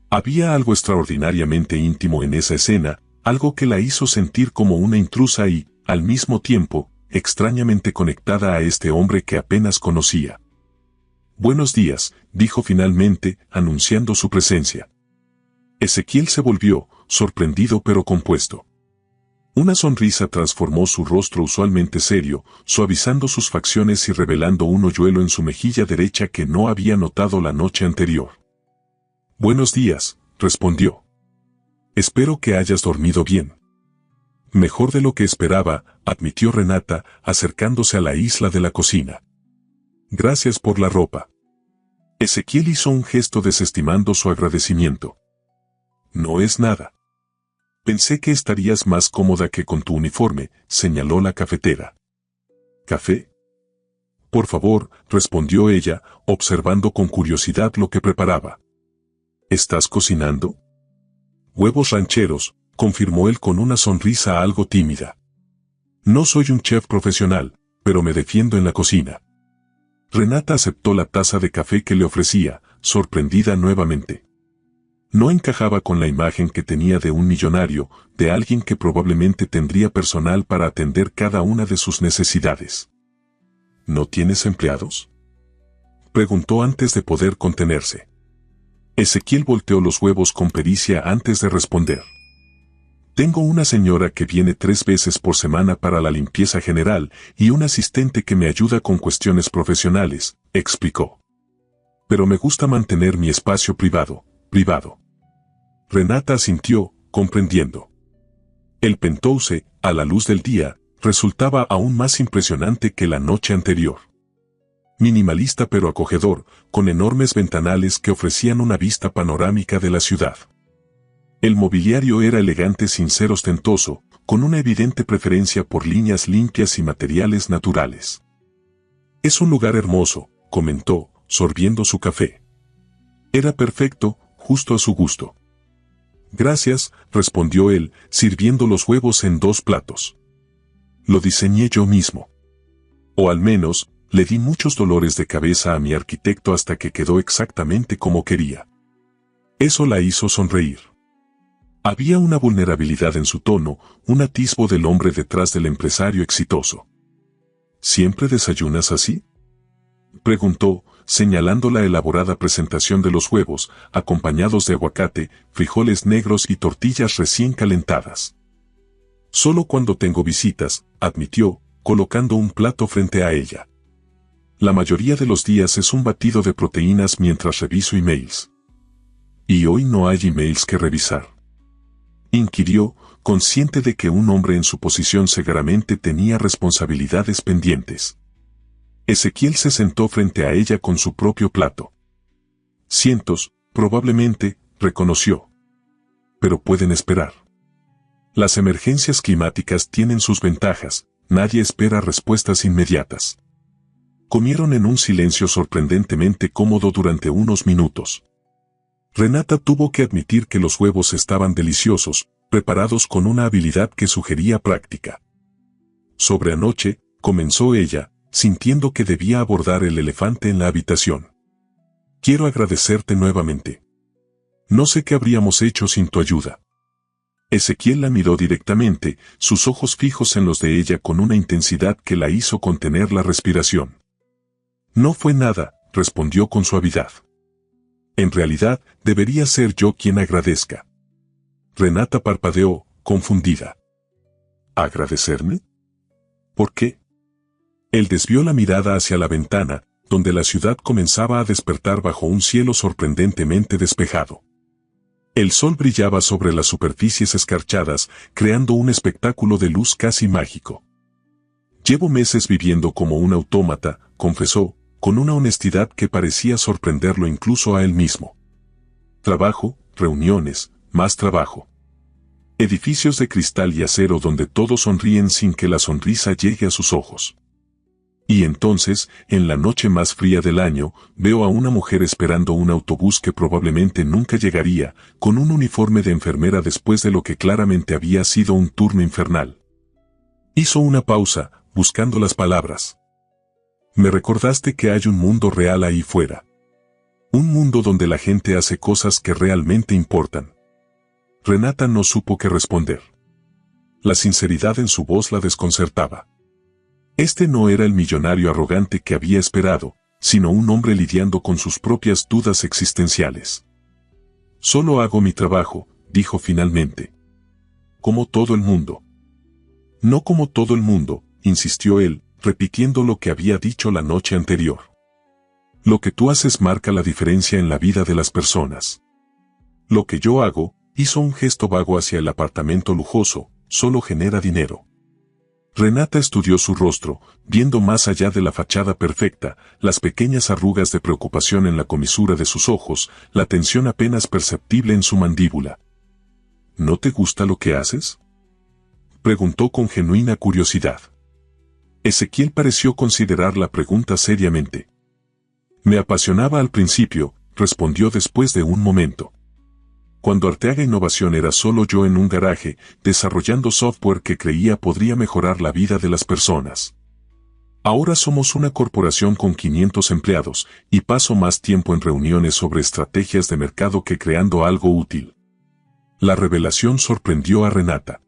Había algo extraordinariamente íntimo en esa escena, algo que la hizo sentir como una intrusa y, al mismo tiempo, extrañamente conectada a este hombre que apenas conocía. «Buenos días», dijo finalmente, anunciando su presencia. Ezequiel se volvió, sorprendido pero compuesto. Una sonrisa transformó su rostro usualmente serio, suavizando sus facciones y revelando un hoyuelo en su mejilla derecha que no había notado la noche anterior. «Buenos días», respondió. «Espero que hayas dormido bien». Mejor de lo que esperaba, admitió Renata, acercándose a la isla de la cocina. Gracias por la ropa. Ezequiel hizo un gesto desestimando su agradecimiento. No es nada. Pensé que estarías más cómoda que con tu uniforme, señaló la cafetera. ¿Café? Por favor, respondió ella, observando con curiosidad lo que preparaba. ¿Estás cocinando? Huevos rancheros, confirmó él con una sonrisa algo tímida. No soy un chef profesional, pero me defiendo en la cocina. Renata aceptó la taza de café que le ofrecía, sorprendida nuevamente. No encajaba con la imagen que tenía de un millonario, de alguien que probablemente tendría personal para atender cada una de sus necesidades. ¿No tienes empleados?, preguntó antes de poder contenerse. Ezequiel volteó los huevos con pericia antes de responder. Tengo una señora que viene 3 veces por semana para la limpieza general y un asistente que me ayuda con cuestiones profesionales, explicó. Pero me gusta mantener mi espacio privado. Renata asintió, comprendiendo. El penthouse, a la luz del día, resultaba aún más impresionante que la noche anterior. Minimalista pero acogedor, con enormes ventanales que ofrecían una vista panorámica de la ciudad. El mobiliario era elegante sin ser ostentoso, con una evidente preferencia por líneas limpias y materiales naturales. Es un lugar hermoso, comentó, sorbiendo su café. Era perfecto, justo a su gusto. Gracias, respondió él, sirviendo los huevos en 2 platos. Lo diseñé yo mismo. O al menos, le di muchos dolores de cabeza a mi arquitecto hasta que quedó exactamente como quería. Eso la hizo sonreír. Había una vulnerabilidad en su tono, un atisbo del hombre detrás del empresario exitoso. ¿Siempre desayunas así?, preguntó, señalando la elaborada presentación de los huevos, acompañados de aguacate, frijoles negros y tortillas recién calentadas. Solo cuando tengo visitas, admitió, colocando un plato frente a ella. La mayoría de los días es un batido de proteínas mientras reviso emails. ¿Y hoy no hay emails que revisar?, inquirió, consciente de que un hombre en su posición seguramente tenía responsabilidades pendientes. Ezequiel se sentó frente a ella con su propio plato. Cientos, probablemente, reconoció. Pero pueden esperar. Las emergencias climáticas tienen sus ventajas, nadie espera respuestas inmediatas. Comieron en un silencio sorprendentemente cómodo durante unos minutos. Renata tuvo que admitir que los huevos estaban deliciosos, preparados con una habilidad que sugería práctica. Sobre anoche, comenzó ella, sintiendo que debía abordar el elefante en la habitación. Quiero agradecerte nuevamente. No sé qué habríamos hecho sin tu ayuda. Ezequiel la miró directamente, sus ojos fijos en los de ella con una intensidad que la hizo contener la respiración. No fue nada, respondió con suavidad. En realidad, debería ser yo quien agradezca. Renata parpadeó, confundida. ¿Agradecerme? ¿Por qué? Él desvió la mirada hacia la ventana, donde la ciudad comenzaba a despertar bajo un cielo sorprendentemente despejado. El sol brillaba sobre las superficies escarchadas, creando un espectáculo de luz casi mágico. Llevo meses viviendo como un autómata, confesó, con una honestidad que parecía sorprenderlo incluso a él mismo. Trabajo, reuniones, más trabajo. Edificios de cristal y acero donde todos sonríen sin que la sonrisa llegue a sus ojos. Y entonces, en la noche más fría del año, veo a una mujer esperando un autobús que probablemente nunca llegaría, con un uniforme de enfermera después de lo que claramente había sido un turno infernal. Hizo una pausa, buscando las palabras. Me recordaste que hay un mundo real ahí fuera. Un mundo donde la gente hace cosas que realmente importan. Renata no supo qué responder. La sinceridad en su voz la desconcertaba. Este no era el millonario arrogante que había esperado, sino un hombre lidiando con sus propias dudas existenciales. Solo hago mi trabajo, dijo finalmente. Como todo el mundo. No como todo el mundo, insistió él, repitiendo lo que había dicho la noche anterior. Lo que tú haces marca la diferencia en la vida de las personas. Lo que yo hago, hizo un gesto vago hacia el apartamento lujoso, solo genera dinero. Renata estudió su rostro, viendo más allá de la fachada perfecta, las pequeñas arrugas de preocupación en la comisura de sus ojos, la tensión apenas perceptible en su mandíbula. ¿No te gusta lo que haces?, preguntó con genuina curiosidad. Ezequiel pareció considerar la pregunta seriamente. Me apasionaba al principio, respondió después de un momento. Cuando Arteaga Innovación era solo yo en un garaje, desarrollando software que creía podría mejorar la vida de las personas. Ahora somos una corporación con 500 empleados, y paso más tiempo en reuniones sobre estrategias de mercado que creando algo útil. La revelación sorprendió a Renata.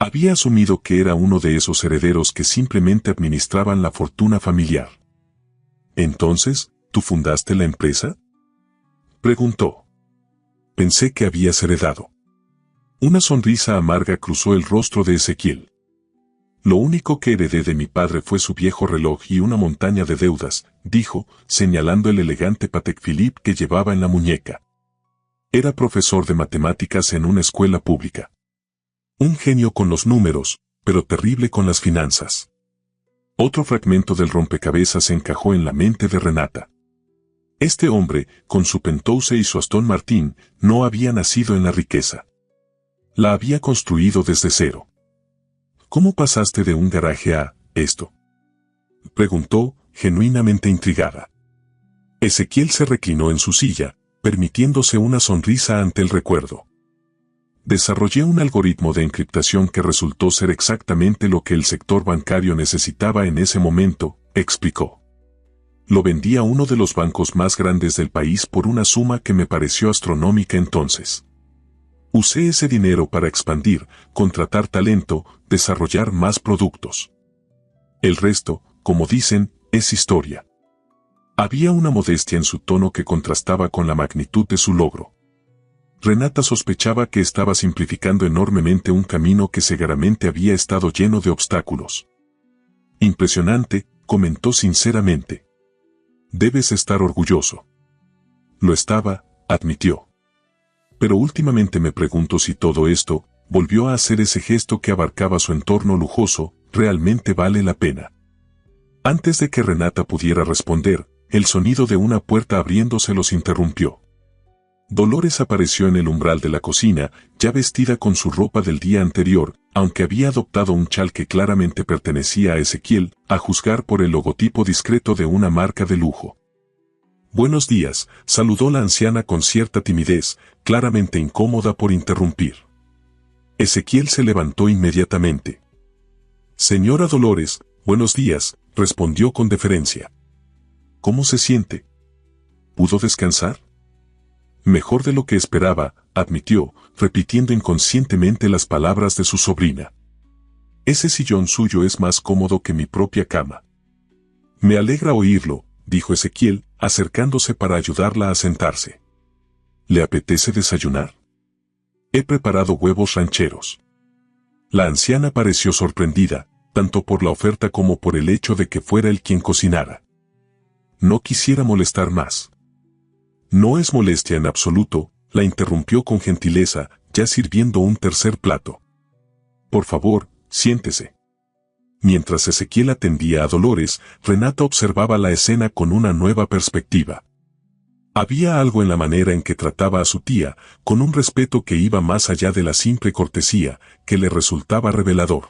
Había asumido que era uno de esos herederos que simplemente administraban la fortuna familiar. ¿Entonces, tú fundaste la empresa?, preguntó. Pensé que habías heredado. Una sonrisa amarga cruzó el rostro de Ezequiel. Lo único que heredé de mi padre fue su viejo reloj y una montaña de deudas, dijo, señalando el elegante Patek Philippe que llevaba en la muñeca. Era profesor de matemáticas en una escuela pública. Un genio con los números, pero terrible con las finanzas. Otro fragmento del rompecabezas encajó en la mente de Renata. Este hombre, con su Penthouse y su Aston Martin, no había nacido en la riqueza. La había construido desde cero. ¿Cómo pasaste de un garaje a esto?, preguntó, genuinamente intrigada. Ezequiel se reclinó en su silla, permitiéndose una sonrisa ante el recuerdo. Desarrollé un algoritmo de encriptación que resultó ser exactamente lo que el sector bancario necesitaba en ese momento, explicó. Lo vendí a uno de los bancos más grandes del país por una suma que me pareció astronómica entonces. Usé ese dinero para expandir, contratar talento, desarrollar más productos. El resto, como dicen, es historia. Había una modestia en su tono que contrastaba con la magnitud de su logro. Renata sospechaba que estaba simplificando enormemente un camino que seguramente había estado lleno de obstáculos. Impresionante, comentó sinceramente. Debes estar orgulloso. Lo estaba, admitió. Pero últimamente me pregunto si todo esto, volvió a hacer ese gesto que abarcaba su entorno lujoso, realmente vale la pena. Antes de que Renata pudiera responder, el sonido de una puerta abriéndose los interrumpió. Dolores apareció en el umbral de la cocina, ya vestida con su ropa del día anterior, aunque había adoptado un chal que claramente pertenecía a Ezequiel, a juzgar por el logotipo discreto de una marca de lujo. Buenos días, saludó la anciana con cierta timidez, claramente incómoda por interrumpir. Ezequiel se levantó inmediatamente. Señora Dolores, buenos días, respondió con deferencia. ¿Cómo se siente? ¿Pudo descansar? Mejor de lo que esperaba, admitió, repitiendo inconscientemente las palabras de su sobrina. Ese sillón suyo es más cómodo que mi propia cama. Me alegra oírlo, dijo Ezequiel, acercándose para ayudarla a sentarse. ¿Le apetece desayunar? He preparado huevos rancheros. La anciana pareció sorprendida, tanto por la oferta como por el hecho de que fuera él quien cocinara. No quisiera molestar más. No es molestia en absoluto, la interrumpió con gentileza, ya sirviendo un tercer plato. Por favor, siéntese. Mientras Ezequiel atendía a Dolores, Renata observaba la escena con una nueva perspectiva. Había algo en la manera en que trataba a su tía, con un respeto que iba más allá de la simple cortesía, que le resultaba revelador.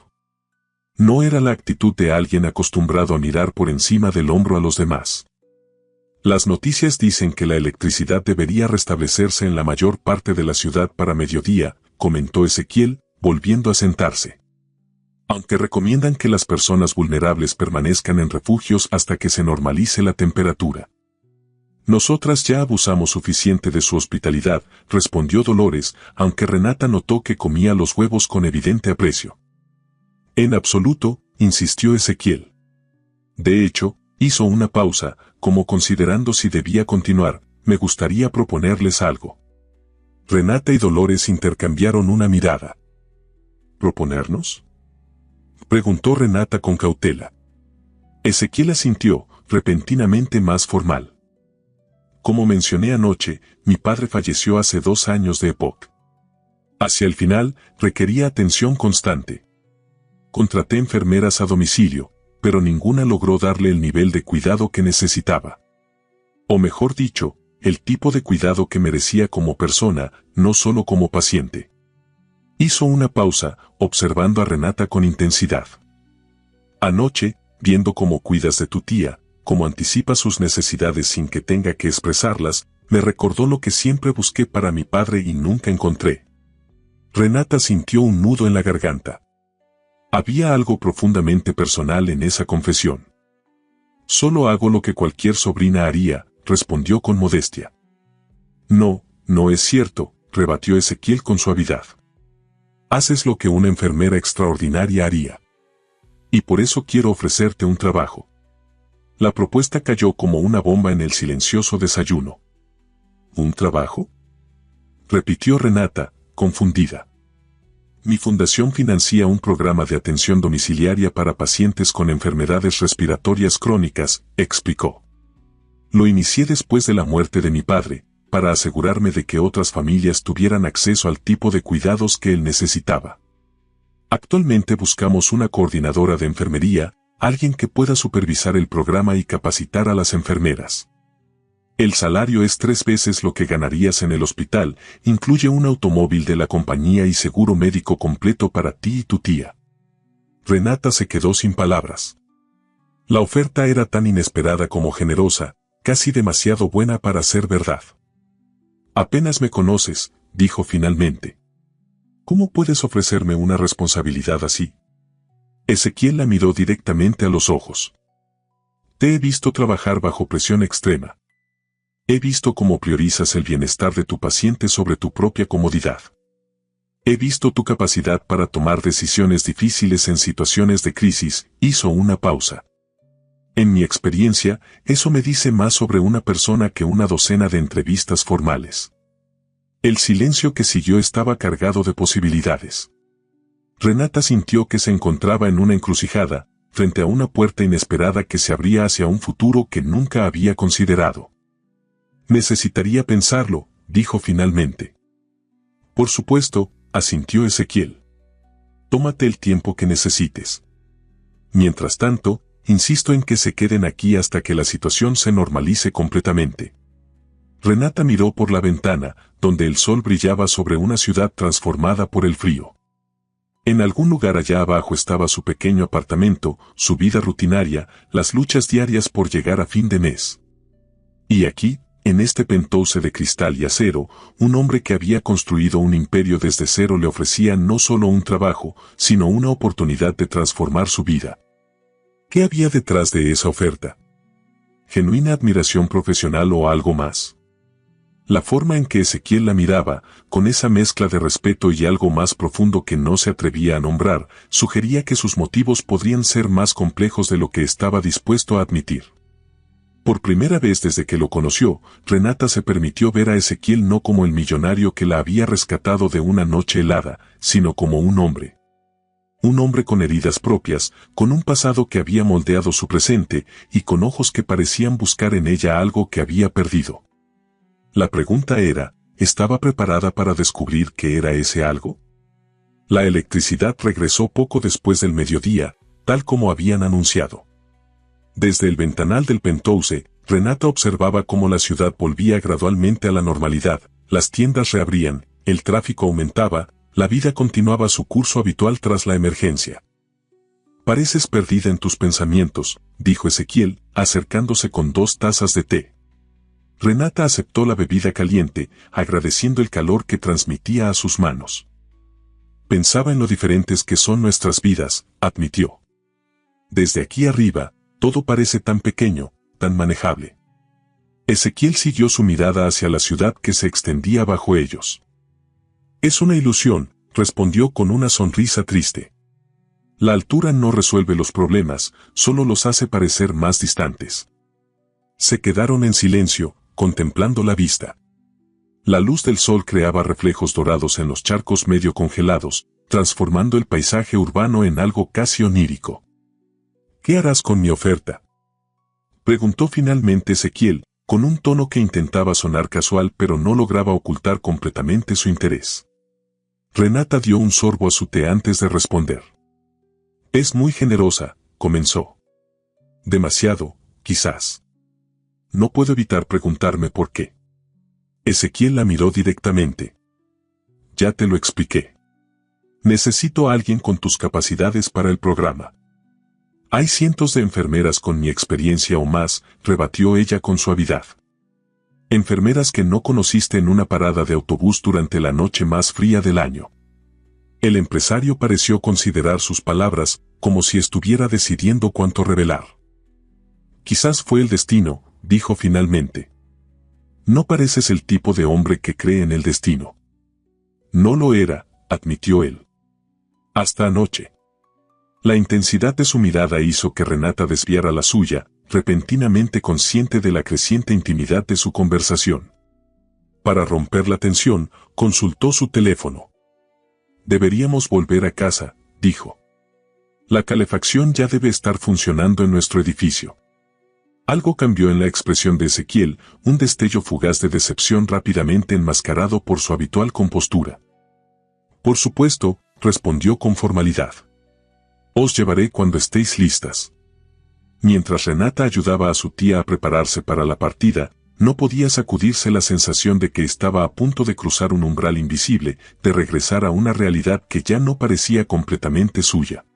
No era la actitud de alguien acostumbrado a mirar por encima del hombro a los demás. Las noticias dicen que la electricidad debería restablecerse en la mayor parte de la ciudad para mediodía, comentó Ezequiel, volviendo a sentarse. Aunque recomiendan que las personas vulnerables permanezcan en refugios hasta que se normalice la temperatura. Nosotras ya abusamos suficiente de su hospitalidad, respondió Dolores, aunque Renata notó que comía los huevos con evidente aprecio. En absoluto, insistió Ezequiel. De hecho, hizo una pausa, como considerando si debía continuar, me gustaría proponerles algo. Renata y Dolores intercambiaron una mirada. ¿Proponernos?, preguntó Renata con cautela. Ezequiel asintió, repentinamente más formal. Como mencioné anoche, mi padre falleció hace 2 años de EPOC. Hacia el final, requería atención constante. Contraté enfermeras a domicilio, pero ninguna logró darle el nivel de cuidado que necesitaba. O mejor dicho, el tipo de cuidado que merecía como persona, no solo como paciente. Hizo una pausa, observando a Renata con intensidad. Anoche, viendo cómo cuidas de tu tía, cómo anticipas sus necesidades sin que tenga que expresarlas, me recordó lo que siempre busqué para mi padre y nunca encontré. Renata sintió un nudo en la garganta. Había algo profundamente personal en esa confesión. Solo hago lo que cualquier sobrina haría, respondió con modestia. No, no es cierto, rebatió Ezequiel con suavidad. Haces lo que una enfermera extraordinaria haría. Y por eso quiero ofrecerte un trabajo. La propuesta cayó como una bomba en el silencioso desayuno. ¿Un trabajo?, repitió Renata, confundida. Mi fundación financia un programa de atención domiciliaria para pacientes con enfermedades respiratorias crónicas, explicó. Lo inicié después de la muerte de mi padre, para asegurarme de que otras familias tuvieran acceso al tipo de cuidados que él necesitaba. Actualmente buscamos una coordinadora de enfermería, alguien que pueda supervisar el programa y capacitar a las enfermeras. El salario es 3 veces lo que ganarías en el hospital, incluye un automóvil de la compañía y seguro médico completo para ti y tu tía. Renata se quedó sin palabras. La oferta era tan inesperada como generosa, casi demasiado buena para ser verdad. Apenas me conoces, dijo finalmente. ¿Cómo puedes ofrecerme una responsabilidad así? Ezequiel la miró directamente a los ojos. Te he visto trabajar bajo presión extrema. He visto cómo priorizas el bienestar de tu paciente sobre tu propia comodidad. He visto tu capacidad para tomar decisiones difíciles en situaciones de crisis, hizo una pausa. En mi experiencia, eso me dice más sobre una persona que una docena de entrevistas formales. El silencio que siguió estaba cargado de posibilidades. Renata sintió que se encontraba en una encrucijada, frente a una puerta inesperada que se abría hacia un futuro que nunca había considerado. Necesitaría pensarlo, dijo finalmente. Por supuesto, asintió Ezequiel. Tómate el tiempo que necesites. Mientras tanto, insisto en que se queden aquí hasta que la situación se normalice completamente. Renata miró por la ventana, donde el sol brillaba sobre una ciudad transformada por el frío. En algún lugar allá abajo estaba su pequeño apartamento, su vida rutinaria, las luchas diarias por llegar a fin de mes. Y aquí, en este penthouse de cristal y acero, un hombre que había construido un imperio desde cero le ofrecía no solo un trabajo, sino una oportunidad de transformar su vida. ¿Qué había detrás de esa oferta? ¿Genuina admiración profesional o algo más? La forma en que Ezequiel la miraba, con esa mezcla de respeto y algo más profundo que no se atrevía a nombrar, sugería que sus motivos podrían ser más complejos de lo que estaba dispuesto a admitir. Por primera vez desde que lo conoció, Renata se permitió ver a Ezequiel no como el millonario que la había rescatado de una noche helada, sino como un hombre. Un hombre con heridas propias, con un pasado que había moldeado su presente, y con ojos que parecían buscar en ella algo que había perdido. La pregunta era, ¿estaba preparada para descubrir qué era ese algo? La electricidad regresó poco después del mediodía, tal como habían anunciado. Desde el ventanal del penthouse, Renata observaba cómo la ciudad volvía gradualmente a la normalidad, las tiendas reabrían, el tráfico aumentaba, la vida continuaba su curso habitual tras la emergencia. Pareces perdida en tus pensamientos, dijo Ezequiel, acercándose con 2 tazas de té. Renata aceptó la bebida caliente, agradeciendo el calor que transmitía a sus manos. Pensaba en lo diferentes que son nuestras vidas, admitió. Desde aquí arriba, todo parece tan pequeño, tan manejable. Ezequiel siguió su mirada hacia la ciudad que se extendía bajo ellos. Es una ilusión, respondió con una sonrisa triste. La altura no resuelve los problemas, solo los hace parecer más distantes. Se quedaron en silencio, contemplando la vista. La luz del sol creaba reflejos dorados en los charcos medio congelados, transformando el paisaje urbano en algo casi onírico. ¿Qué harás con mi oferta?, preguntó finalmente Ezequiel, con un tono que intentaba sonar casual pero no lograba ocultar completamente su interés. Renata dio un sorbo a su té antes de responder. Es muy generosa, comenzó. Demasiado, quizás. No puedo evitar preguntarme por qué. Ezequiel la miró directamente. Ya te lo expliqué. Necesito a alguien con tus capacidades para el programa. Hay cientos de enfermeras con mi experiencia o más, rebatió ella con suavidad. Enfermeras que no conociste en una parada de autobús durante la noche más fría del año. El empresario pareció considerar sus palabras como si estuviera decidiendo cuánto revelar. Quizás fue el destino, dijo finalmente. No pareces el tipo de hombre que cree en el destino. No lo era, admitió él. Hasta anoche. La intensidad de su mirada hizo que Renata desviara la suya, repentinamente consciente de la creciente intimidad de su conversación. Para romper la tensión, consultó su teléfono. Deberíamos volver a casa, dijo. La calefacción ya debe estar funcionando en nuestro edificio. Algo cambió en la expresión de Ezequiel, un destello fugaz de decepción rápidamente enmascarado por su habitual compostura. Por supuesto, respondió con formalidad. Os llevaré cuando estéis listas. Mientras Renata ayudaba a su tía a prepararse para la partida, no podía sacudirse la sensación de que estaba a punto de cruzar un umbral invisible, de regresar a una realidad que ya no parecía completamente suya.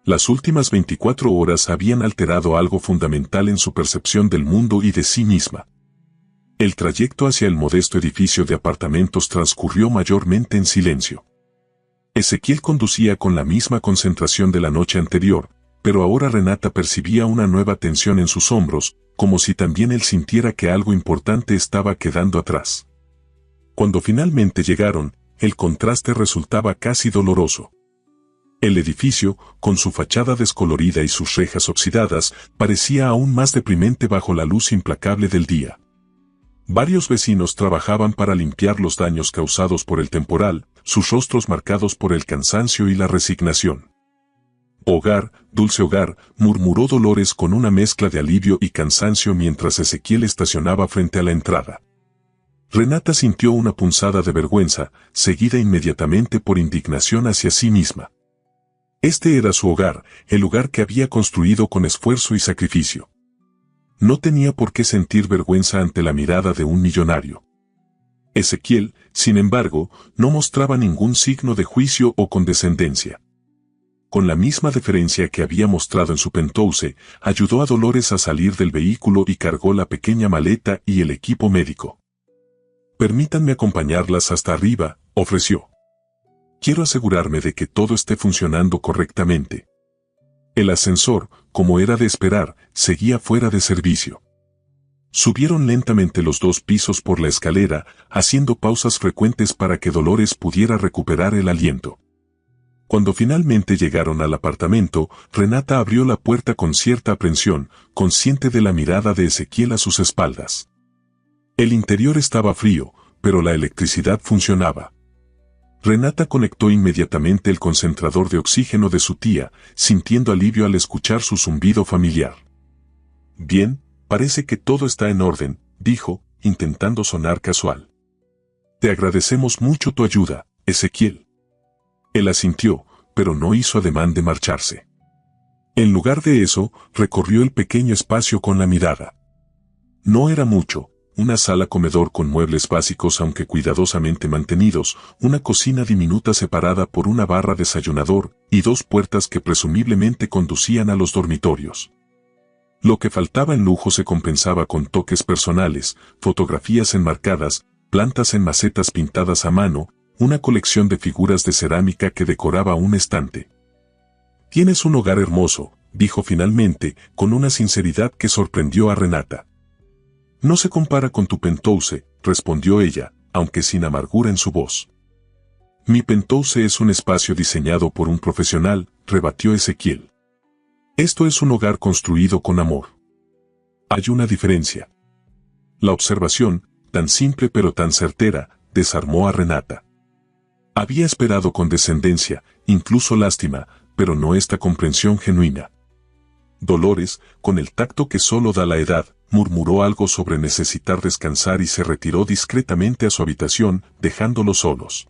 Las últimas 24 horas habían alterado algo fundamental en su percepción del mundo y de sí misma. El trayecto hacia el modesto edificio de apartamentos transcurrió mayormente en silencio. Ezequiel conducía con la misma concentración de la noche anterior, pero ahora Renata percibía una nueva tensión en sus hombros, como si también él sintiera que algo importante estaba quedando atrás. Cuando finalmente llegaron, el contraste resultaba casi doloroso. El edificio, con su fachada descolorida y sus rejas oxidadas, parecía aún más deprimente bajo la luz implacable del día. Varios vecinos trabajaban para limpiar los daños causados por el temporal, sus rostros marcados por el cansancio y la resignación. Hogar, dulce hogar, murmuró Dolores con una mezcla de alivio y cansancio mientras Ezequiel estacionaba frente a la entrada. Renata sintió una punzada de vergüenza, seguida inmediatamente por indignación hacia sí misma. Este era su hogar, el lugar que había construido con esfuerzo y sacrificio. No tenía por qué sentir vergüenza ante la mirada de un millonario. Ezequiel, sin embargo, no mostraba ningún signo de juicio o condescendencia. Con la misma deferencia que había mostrado en su penthouse, ayudó a Dolores a salir del vehículo y cargó la pequeña maleta y el equipo médico. Permítanme acompañarlas hasta arriba, ofreció. Quiero asegurarme de que todo esté funcionando correctamente. El ascensor, como era de esperar, seguía fuera de servicio. Subieron lentamente los 2 pisos por la escalera, haciendo pausas frecuentes para que Dolores pudiera recuperar el aliento. Cuando finalmente llegaron al apartamento, Renata abrió la puerta con cierta aprensión, consciente de la mirada de Ezequiel a sus espaldas. El interior estaba frío, pero la electricidad funcionaba. Renata conectó inmediatamente el concentrador de oxígeno de su tía, sintiendo alivio al escuchar su zumbido familiar. Bien, parece que todo está en orden, dijo, intentando sonar casual. Te agradecemos mucho tu ayuda, Ezequiel. Él asintió, pero no hizo ademán de marcharse. En lugar de eso, recorrió el pequeño espacio con la mirada. No era mucho. Una sala comedor con muebles básicos aunque cuidadosamente mantenidos, una cocina diminuta separada por una barra desayunador y 2 puertas que presumiblemente conducían a los dormitorios. Lo que faltaba en lujo se compensaba con toques personales, fotografías enmarcadas, plantas en macetas pintadas a mano, una colección de figuras de cerámica que decoraba un estante. Tienes un hogar hermoso, dijo finalmente, con una sinceridad que sorprendió a Renata. No se compara con tu penthouse, respondió ella, aunque sin amargura en su voz. Mi penthouse es un espacio diseñado por un profesional, rebatió Ezequiel. Esto es un hogar construido con amor. Hay una diferencia. La observación, tan simple pero tan certera, desarmó a Renata. Había esperado condescendencia, incluso lástima, pero no esta comprensión genuina. Dolores, con el tacto que solo da la edad, murmuró algo sobre necesitar descansar y se retiró discretamente a su habitación, dejándolos solos.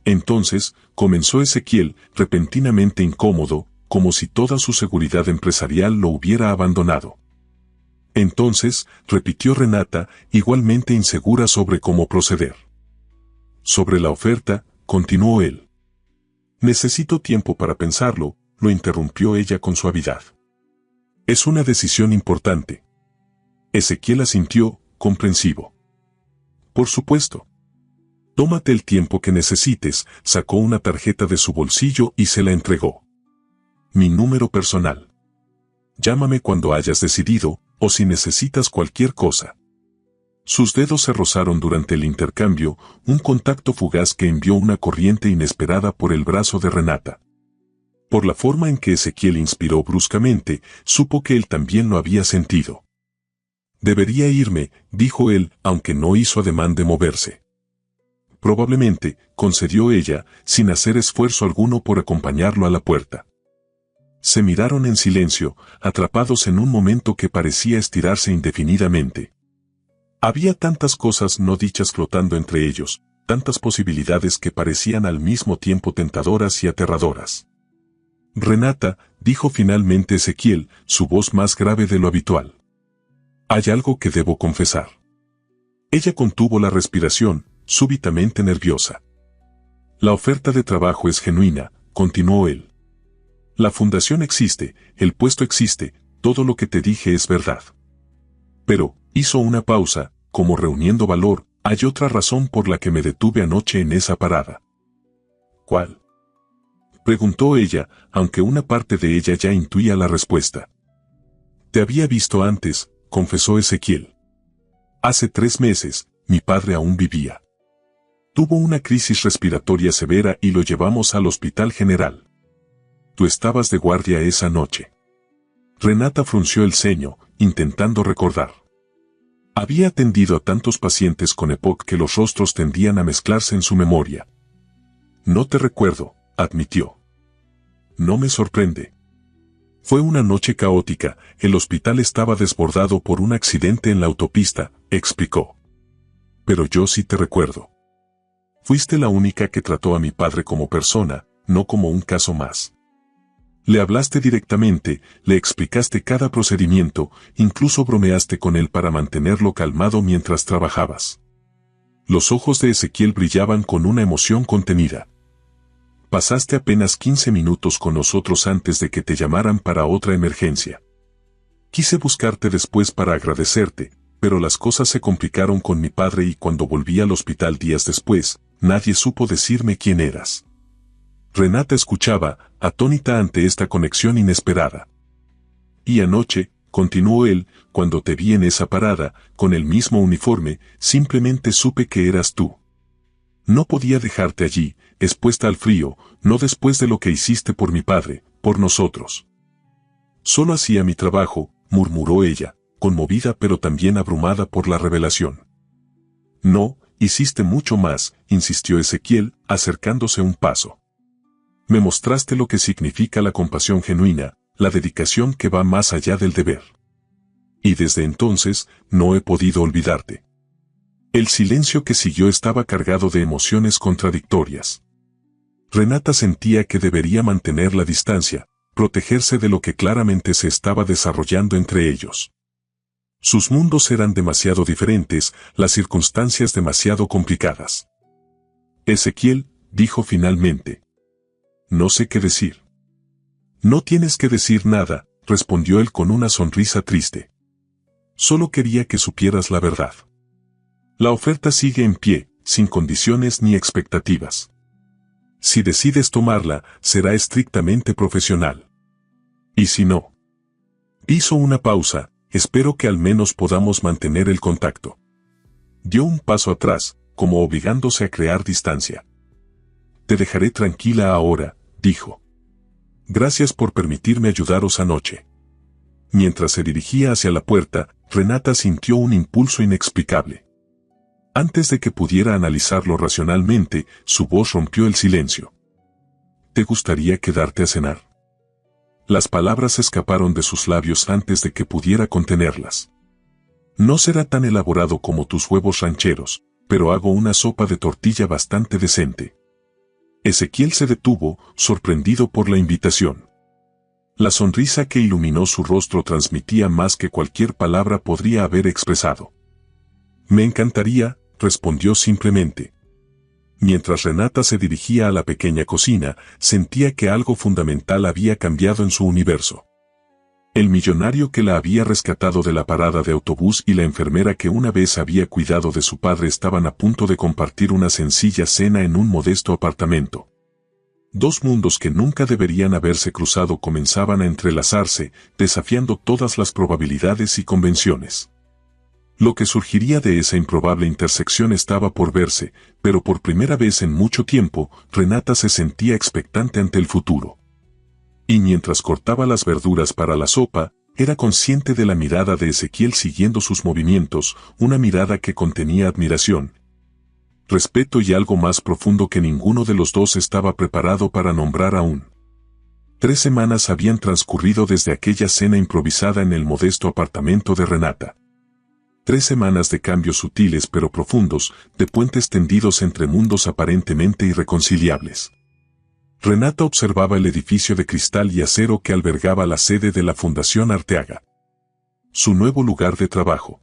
Entonces, comenzó Ezequiel, repentinamente incómodo, como si toda su seguridad empresarial lo hubiera abandonado. Entonces, repitió Renata, igualmente insegura sobre cómo proceder. Sobre la oferta, continuó él. Necesito tiempo para pensarlo, lo interrumpió ella con suavidad. Es una decisión importante. Ezequiel asintió, comprensivo. Por supuesto. Tómate el tiempo que necesites, sacó una tarjeta de su bolsillo y se la entregó. Mi número personal. Llámame cuando hayas decidido, o si necesitas cualquier cosa. Sus dedos se rozaron durante el intercambio, un contacto fugaz que envió una corriente inesperada por el brazo de Renata. Por la forma en que Ezequiel inspiró bruscamente, supo que él también lo había sentido. Debería irme, dijo él, aunque no hizo ademán de moverse. Probablemente, concedió ella, sin hacer esfuerzo alguno por acompañarlo a la puerta. Se miraron en silencio, atrapados en un momento que parecía estirarse indefinidamente. Había tantas cosas no dichas flotando entre ellos, tantas posibilidades que parecían al mismo tiempo tentadoras y aterradoras. Renata, dijo finalmente Ezequiel, su voz más grave de lo habitual. Hay algo que debo confesar. Ella contuvo la respiración, súbitamente nerviosa. La oferta de trabajo es genuina, continuó él. La fundación existe, el puesto existe, todo lo que te dije es verdad. Pero, hizo una pausa, como reuniendo valor, hay otra razón por la que me detuve anoche en esa parada. ¿Cuál? Preguntó ella, aunque una parte de ella ya intuía la respuesta. Te había visto antes, confesó Ezequiel. Hace 3 meses, mi padre aún vivía. Tuvo una crisis respiratoria severa y lo llevamos al Hospital General. Tú estabas de guardia esa noche. Renata frunció el ceño, intentando recordar. Había atendido a tantos pacientes con EPOC que los rostros tendían a mezclarse en su memoria. No te recuerdo, admitió. No me sorprende. Fue una noche caótica, el hospital estaba desbordado por un accidente en la autopista, explicó. Pero yo sí te recuerdo. Fuiste la única que trató a mi padre como persona, no como un caso más. Le hablaste directamente, le explicaste cada procedimiento, incluso bromeaste con él para mantenerlo calmado mientras trabajabas. Los ojos de Ezequiel brillaban con una emoción contenida. Pasaste apenas 15 minutos con nosotros antes de que te llamaran para otra emergencia. Quise buscarte después para agradecerte, pero las cosas se complicaron con mi padre y cuando volví al hospital días después, nadie supo decirme quién eras. Renata escuchaba, atónita ante esta conexión inesperada. Y anoche, continuó él, cuando te vi en esa parada, con el mismo uniforme, simplemente supe que eras tú. No podía dejarte allí, expuesta al frío, no después de lo que hiciste por mi padre, por nosotros. Solo hacía mi trabajo, murmuró ella, conmovida pero también abrumada por la revelación. No, hiciste mucho más, insistió Ezequiel, acercándose un paso. Me mostraste lo que significa la compasión genuina, la dedicación que va más allá del deber. Y desde entonces, no he podido olvidarte. El silencio que siguió estaba cargado de emociones contradictorias. Renata sentía que debería mantener la distancia, protegerse de lo que claramente se estaba desarrollando entre ellos. Sus mundos eran demasiado diferentes, las circunstancias demasiado complicadas. Ezequiel, dijo finalmente. No sé qué decir. No tienes que decir nada, respondió él con una sonrisa triste. Solo quería que supieras la verdad. La oferta sigue en pie, sin condiciones ni expectativas. Si decides tomarla, será estrictamente profesional. Y si no. Hizo una pausa, espero que al menos podamos mantener el contacto. Dio un paso atrás, como obligándose a crear distancia. Te dejaré tranquila ahora, dijo. Gracias por permitirme ayudaros anoche. Mientras se dirigía hacia la puerta, Renata sintió un impulso inexplicable. Antes de que pudiera analizarlo racionalmente, su voz rompió el silencio. ¿Te gustaría quedarte a cenar? Las palabras escaparon de sus labios antes de que pudiera contenerlas. No será tan elaborado como tus huevos rancheros, pero hago una sopa de tortilla bastante decente. Ezequiel se detuvo, sorprendido por la invitación. La sonrisa que iluminó su rostro transmitía más que cualquier palabra podría haber expresado. Me encantaría, respondió simplemente. Mientras Renata se dirigía a la pequeña cocina, sentía que algo fundamental había cambiado en su universo. El millonario que la había rescatado de la parada de autobús y la enfermera que una vez había cuidado de su padre estaban a punto de compartir una sencilla cena en un modesto apartamento. Dos mundos que nunca deberían haberse cruzado comenzaban a entrelazarse, desafiando todas las probabilidades y convenciones. Lo que surgiría de esa improbable intersección estaba por verse, pero por primera vez en mucho tiempo, Renata se sentía expectante ante el futuro. Y mientras cortaba las verduras para la sopa, era consciente de la mirada de Ezequiel siguiendo sus movimientos, una mirada que contenía admiración, respeto y algo más profundo que ninguno de los dos estaba preparado para nombrar aún. 3 semanas habían transcurrido desde aquella cena improvisada en el modesto apartamento de Renata. 3 semanas de cambios sutiles pero profundos, de puentes tendidos entre mundos aparentemente irreconciliables. Renata observaba el edificio de cristal y acero que albergaba la sede de la Fundación Arteaga. Su nuevo lugar de trabajo.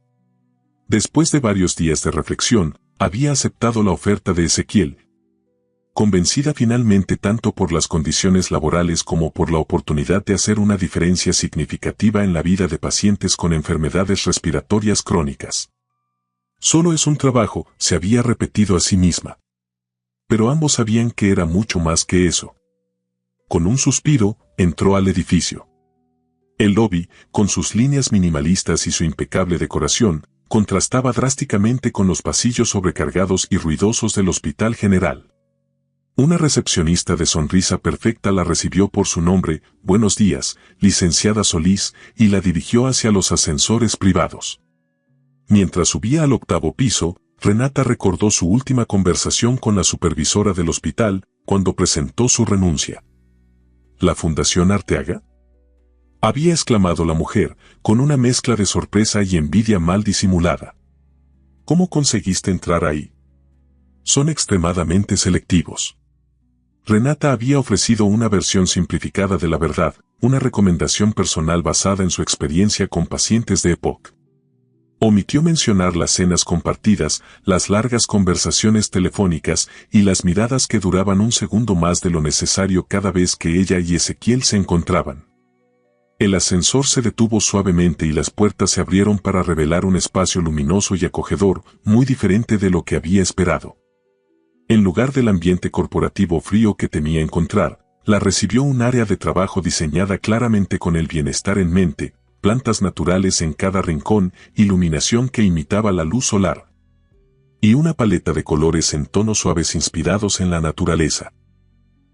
Después de varios días de reflexión, había aceptado la oferta de Ezequiel, convencida finalmente tanto por las condiciones laborales como por la oportunidad de hacer una diferencia significativa en la vida de pacientes con enfermedades respiratorias crónicas. Solo es un trabajo, se había repetido a sí misma. Pero ambos sabían que era mucho más que eso. Con un suspiro, entró al edificio. El lobby, con sus líneas minimalistas y su impecable decoración, contrastaba drásticamente con los pasillos sobrecargados y ruidosos del Hospital General. Una recepcionista de sonrisa perfecta la recibió por su nombre, buenos días, licenciada Solís, y la dirigió hacia los ascensores privados. Mientras subía al 8º piso, Renata recordó su última conversación con la supervisora del hospital, cuando presentó su renuncia. ¿La Fundación Arteaga?, había exclamado la mujer, con una mezcla de sorpresa y envidia mal disimulada. ¿Cómo conseguiste entrar ahí? Son extremadamente selectivos. Renata había ofrecido una versión simplificada de la verdad, una recomendación personal basada en su experiencia con pacientes de EPOC. Omitió mencionar las cenas compartidas, las largas conversaciones telefónicas y las miradas que duraban un segundo más de lo necesario cada vez que ella y Ezequiel se encontraban. El ascensor se detuvo suavemente y las puertas se abrieron para revelar un espacio luminoso y acogedor, muy diferente de lo que había esperado. En lugar del ambiente corporativo frío que temía encontrar, la recibió un área de trabajo diseñada claramente con el bienestar en mente, plantas naturales en cada rincón, iluminación que imitaba la luz solar, y una paleta de colores en tonos suaves inspirados en la naturaleza.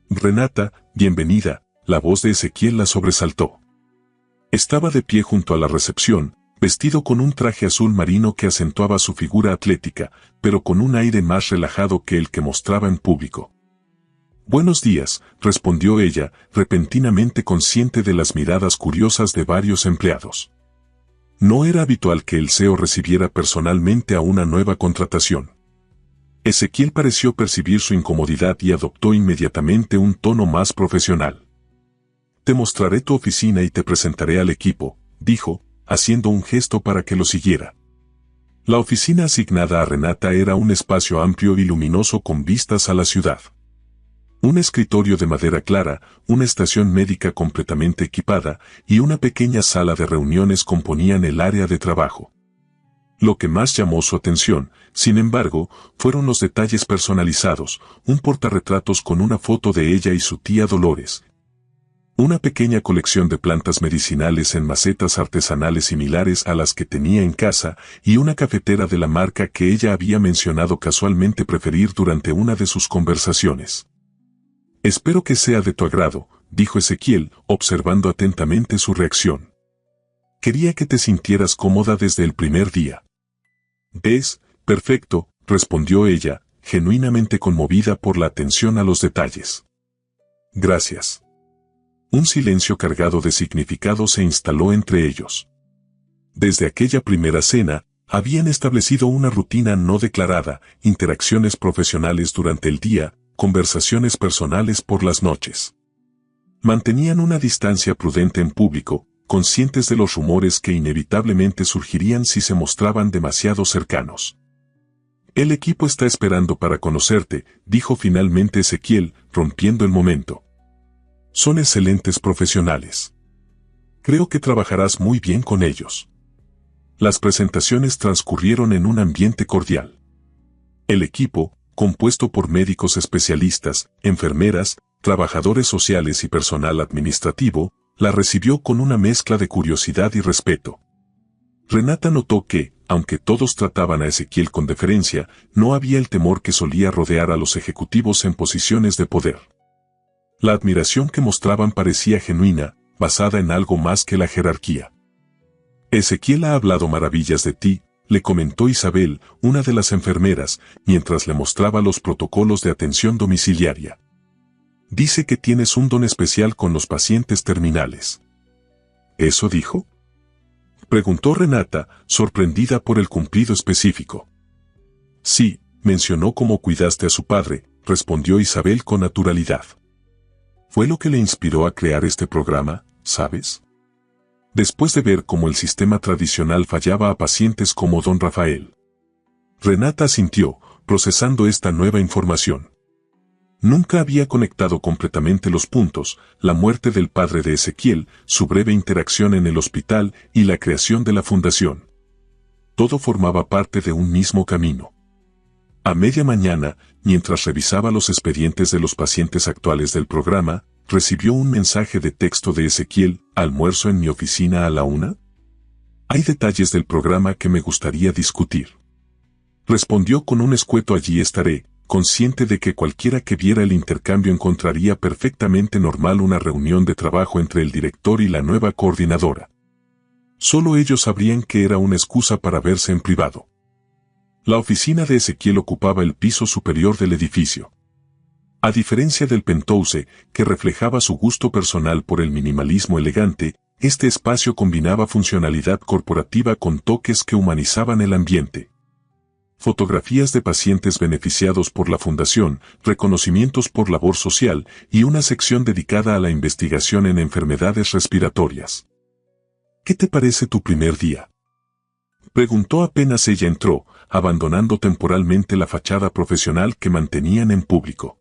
Renata, bienvenida, la voz de Ezequiel la sobresaltó. Estaba de pie junto a la recepción, vestido con un traje azul marino que acentuaba su figura atlética, pero con un aire más relajado que el que mostraba en público. Buenos días, respondió ella, repentinamente consciente de las miradas curiosas de varios empleados. No era habitual que el CEO recibiera personalmente a una nueva contratación. Ezequiel pareció percibir su incomodidad y adoptó inmediatamente un tono más profesional. Te mostraré tu oficina y te presentaré al equipo, dijo, haciendo un gesto para que lo siguiera. La oficina asignada a Renata era un espacio amplio y luminoso con vistas a la ciudad. Un escritorio de madera clara, una estación médica completamente equipada y una pequeña sala de reuniones componían el área de trabajo. Lo que más llamó su atención, sin embargo, fueron los detalles personalizados, un portarretratos con una foto de ella y su tía Dolores, una pequeña colección de plantas medicinales en macetas artesanales similares a las que tenía en casa y una cafetera de la marca que ella había mencionado casualmente preferir durante una de sus conversaciones. Espero que sea de tu agrado, dijo Ezequiel, observando atentamente su reacción. Quería que te sintieras cómoda desde el primer día. ¿Ves? Perfecto, respondió ella, genuinamente conmovida por la atención a los detalles. Gracias. Un silencio cargado de significado se instaló entre ellos. Desde aquella primera cena, habían establecido una rutina no declarada, interacciones profesionales durante el día, conversaciones personales por las noches. Mantenían una distancia prudente en público, conscientes de los rumores que inevitablemente surgirían si se mostraban demasiado cercanos. El equipo está esperando para conocerte, dijo finalmente Ezequiel, rompiendo el momento. Son excelentes profesionales. Creo que trabajarás muy bien con ellos. Las presentaciones transcurrieron en un ambiente cordial. El equipo, compuesto por médicos especialistas, enfermeras, trabajadores sociales y personal administrativo, la recibió con una mezcla de curiosidad y respeto. Renata notó que, aunque todos trataban a Ezequiel con deferencia, no había el temor que solía rodear a los ejecutivos en posiciones de poder. La admiración que mostraban parecía genuina, basada en algo más que la jerarquía. Ezequiel ha hablado maravillas de ti, le comentó Isabel, una de las enfermeras, mientras le mostraba los protocolos de atención domiciliaria. Dice que tienes un don especial con los pacientes terminales. ¿Eso dijo?, preguntó Renata, sorprendida por el cumplido específico. Sí, mencionó cómo cuidaste a su padre, respondió Isabel con naturalidad. Fue lo que le inspiró a crear este programa, ¿sabes? Después de ver cómo el sistema tradicional fallaba a pacientes como don Rafael. Renata asintió, procesando esta nueva información. Nunca había conectado completamente los puntos, la muerte del padre de Ezequiel, su breve interacción en el hospital y la creación de la fundación. Todo formaba parte de un mismo camino. A media mañana, mientras revisaba los expedientes de los pacientes actuales del programa, recibió un mensaje de texto de Ezequiel: ¿almuerzo en mi oficina a la 1? Hay detalles del programa que me gustaría discutir. Respondió con un escueto: allí estaré, consciente de que cualquiera que viera el intercambio encontraría perfectamente normal una reunión de trabajo entre el director y la nueva coordinadora. Solo ellos sabrían que era una excusa para verse en privado. La oficina de Ezequiel ocupaba el piso superior del edificio. A diferencia del penthouse, que reflejaba su gusto personal por el minimalismo elegante, este espacio combinaba funcionalidad corporativa con toques que humanizaban el ambiente. Fotografías de pacientes beneficiados por la fundación, reconocimientos por labor social y una sección dedicada a la investigación en enfermedades respiratorias. ¿Qué te parece tu primer día?, preguntó apenas ella entró, abandonando temporalmente la fachada profesional que mantenían en público.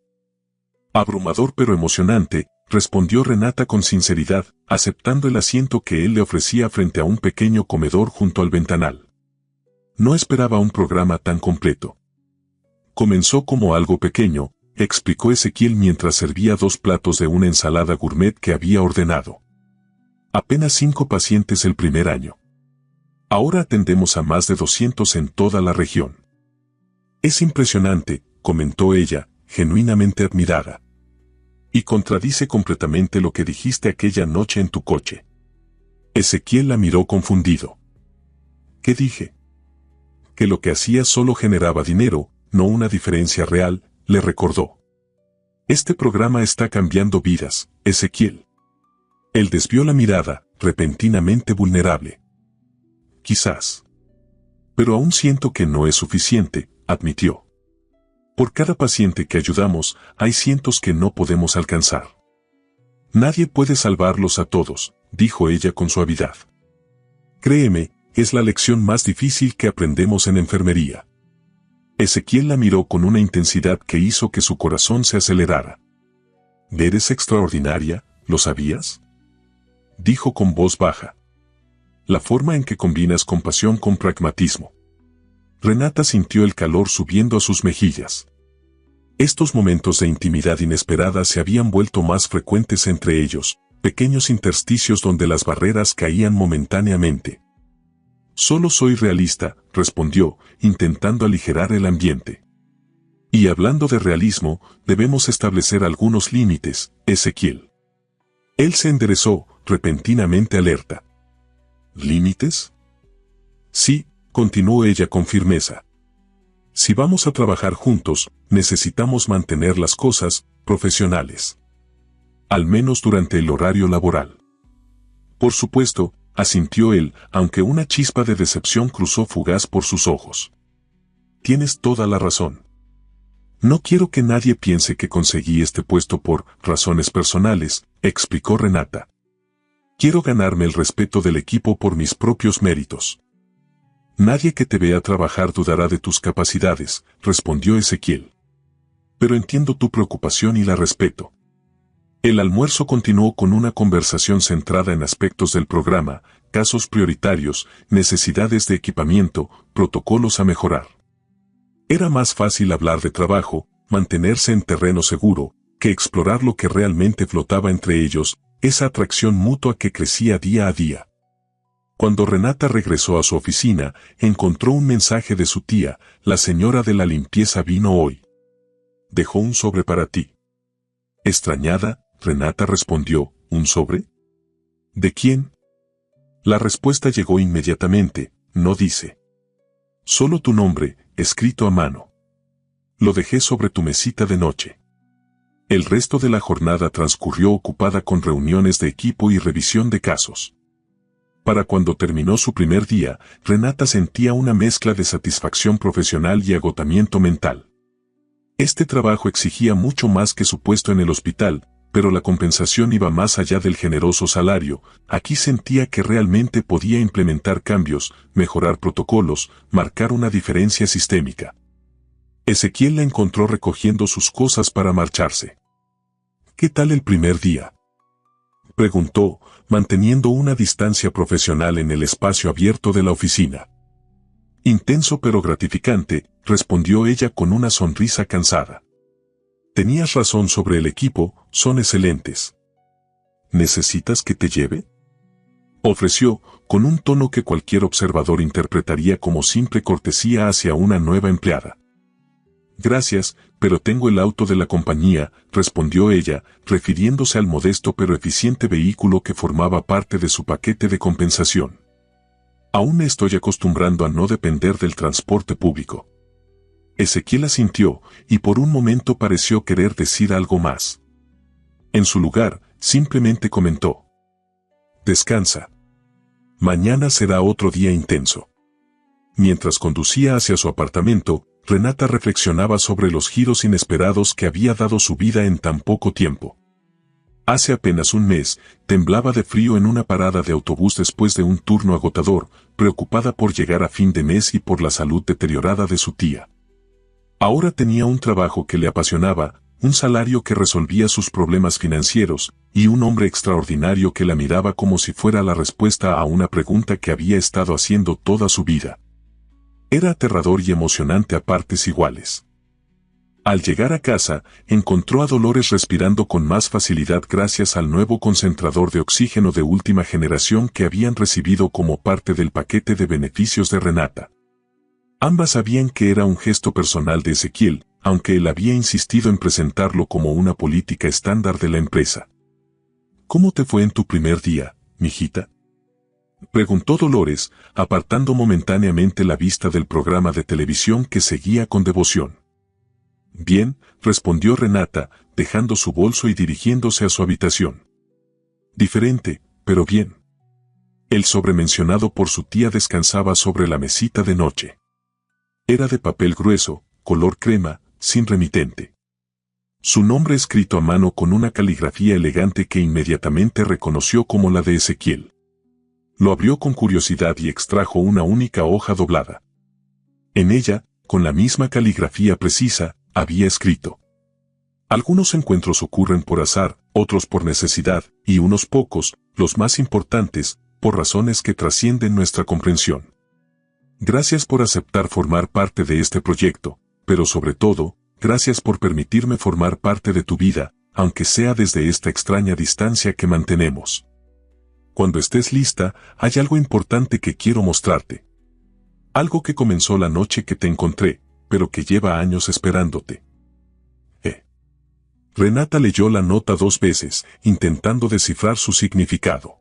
Abrumador pero emocionante, respondió Renata con sinceridad, aceptando el asiento que él le ofrecía frente a un pequeño comedor junto al ventanal. No esperaba un programa tan completo. Comenzó como algo pequeño, explicó Ezequiel mientras servía 2 platos de una ensalada gourmet que había ordenado. Apenas 5 pacientes el primer año. Ahora atendemos a más de 200 en toda la región. Es impresionante, comentó ella, genuinamente admirada. Y contradice completamente lo que dijiste aquella noche en tu coche. Ezequiel la miró confundido. ¿Qué dije? Que lo que hacía solo generaba dinero, no una diferencia real, le recordó. Este programa está cambiando vidas, Ezequiel. Él desvió la mirada, repentinamente vulnerable. Quizás. Pero aún siento que no es suficiente, admitió. Por cada paciente que ayudamos, hay cientos que no podemos alcanzar. Nadie puede salvarlos a todos, dijo ella con suavidad. Créeme, es la lección más difícil que aprendemos en enfermería. Ezequiel la miró con una intensidad que hizo que su corazón se acelerara. ¿Eres extraordinaria, lo sabías?, dijo con voz baja. La forma en que combinas compasión con pragmatismo. Renata sintió el calor subiendo a sus mejillas. Estos momentos de intimidad inesperada se habían vuelto más frecuentes entre ellos, pequeños intersticios donde las barreras caían momentáneamente. Solo soy realista, respondió, intentando aligerar el ambiente. Y hablando de realismo, debemos establecer algunos límites, Ezequiel. Él se enderezó, repentinamente alerta. ¿Límites? Sí, continuó ella con firmeza. Si vamos a trabajar juntos, necesitamos mantener las cosas profesionales. Al menos durante el horario laboral. Por supuesto, asintió él, aunque una chispa de decepción cruzó fugaz por sus ojos. Tienes toda la razón. No quiero que nadie piense que conseguí este puesto por razones personales, explicó Renata. Quiero ganarme el respeto del equipo por mis propios méritos. Nadie que te vea trabajar dudará de tus capacidades, respondió Ezequiel. Pero entiendo tu preocupación y la respeto. El almuerzo continuó con una conversación centrada en aspectos del programa, casos prioritarios, necesidades de equipamiento, protocolos a mejorar. Era más fácil hablar de trabajo, mantenerse en terreno seguro, que explorar lo que realmente flotaba entre ellos, esa atracción mutua que crecía día a día. Cuando Renata regresó a su oficina, encontró un mensaje de su tía: la señora de la limpieza vino hoy. Dejó un sobre para ti. Extrañada, Renata respondió: ¿un sobre? ¿De quién? La respuesta llegó inmediatamente: no dice. Solo tu nombre, escrito a mano. Lo dejé sobre tu mesita de noche. El resto de la jornada transcurrió ocupada con reuniones de equipo y revisión de casos. Para cuando terminó su primer día, Renata sentía una mezcla de satisfacción profesional y agotamiento mental. Este trabajo exigía mucho más que su puesto en el hospital, pero la compensación iba más allá del generoso salario. Aquí sentía que realmente podía implementar cambios, mejorar protocolos, marcar una diferencia sistémica. Ezequiel la encontró recogiendo sus cosas para marcharse. ¿Qué tal el primer día?, preguntó, manteniendo una distancia profesional en el espacio abierto de la oficina. Intenso pero gratificante, respondió ella con una sonrisa cansada. Tenías razón sobre el equipo, son excelentes. ¿Necesitas que te lleve?, ofreció, con un tono que cualquier observador interpretaría como simple cortesía hacia una nueva empleada. Gracias, pero tengo el auto de la compañía, respondió ella, refiriéndose al modesto pero eficiente vehículo que formaba parte de su paquete de compensación. Aún me estoy acostumbrando a no depender del transporte público. Ezequiel asintió, y por un momento pareció querer decir algo más. En su lugar, simplemente comentó: descansa. Mañana será otro día intenso. Mientras conducía hacia su apartamento, Renata reflexionaba sobre los giros inesperados que había dado su vida en tan poco tiempo. Hace apenas un mes, temblaba de frío en una parada de autobús después de un turno agotador, preocupada por llegar a fin de mes y por la salud deteriorada de su tía. Ahora tenía un trabajo que le apasionaba, un salario que resolvía sus problemas financieros, y un hombre extraordinario que la miraba como si fuera la respuesta a una pregunta que había estado haciendo toda su vida. Era aterrador y emocionante a partes iguales. Al llegar a casa, encontró a Dolores respirando con más facilidad gracias al nuevo concentrador de oxígeno de última generación que habían recibido como parte del paquete de beneficios de Renata. Ambas sabían que era un gesto personal de Ezequiel, aunque él había insistido en presentarlo como una política estándar de la empresa. ¿Cómo te fue en tu primer día, mijita?, preguntó Dolores, apartando momentáneamente la vista del programa de televisión que seguía con devoción. Bien, respondió Renata, dejando su bolso y dirigiéndose a su habitación. Diferente, pero bien. El sobre mencionado por su tía descansaba sobre la mesita de noche. Era de papel grueso, color crema, sin remitente. Su nombre escrito a mano con una caligrafía elegante que inmediatamente reconoció como la de Ezequiel. Lo abrió con curiosidad y extrajo una única hoja doblada. En ella, con la misma caligrafía precisa, había escrito: algunos encuentros ocurren por azar, otros por necesidad, y unos pocos, los más importantes, por razones que trascienden nuestra comprensión. Gracias por aceptar formar parte de este proyecto, pero sobre todo, gracias por permitirme formar parte de tu vida, aunque sea desde esta extraña distancia que mantenemos. Cuando estés lista, hay algo importante que quiero mostrarte. Algo que comenzó la noche que te encontré, pero que lleva años esperándote. Renata leyó la nota 2 veces, intentando descifrar su significado.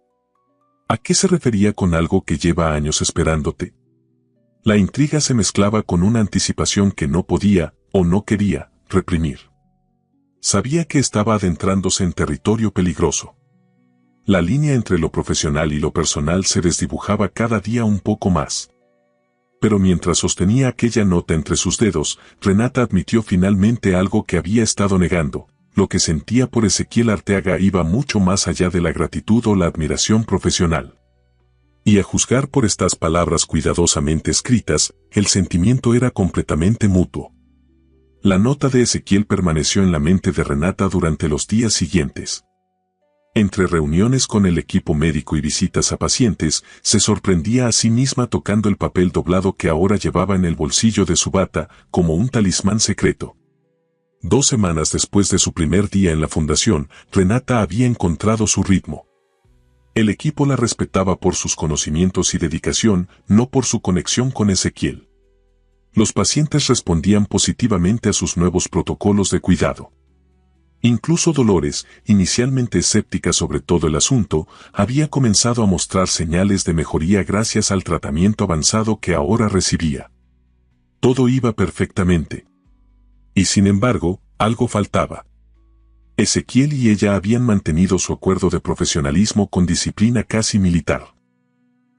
¿A qué se refería con algo que lleva años esperándote? La intriga se mezclaba con una anticipación que no podía, o no quería, reprimir. Sabía que estaba adentrándose en territorio peligroso. La línea entre lo profesional y lo personal se desdibujaba cada día un poco más. pero mientras sostenía aquella nota entre sus dedos, Renata admitió finalmente algo que había estado negando. Lo que sentía por Ezequiel Arteaga iba mucho más allá de la gratitud o la admiración profesional. Y a juzgar por estas palabras cuidadosamente escritas, el sentimiento era completamente mutuo. La nota de Ezequiel permaneció en la mente de Renata durante los días siguientes. Entre reuniones con el equipo médico y visitas a pacientes, se sorprendía a sí misma tocando el papel doblado que ahora llevaba en el bolsillo de su bata, como un talismán secreto. 2 semanas después de su primer día en la fundación, Renata había encontrado su ritmo. El equipo la respetaba por sus conocimientos y dedicación, no por su conexión con Ezequiel. Los pacientes respondían positivamente a sus nuevos protocolos de cuidado. Incluso Dolores, inicialmente escéptica sobre todo el asunto, había comenzado a mostrar señales de mejoría gracias al tratamiento avanzado que ahora recibía. Todo iba perfectamente. Y sin embargo, algo faltaba. Ezequiel y ella habían mantenido su acuerdo de profesionalismo con disciplina casi militar.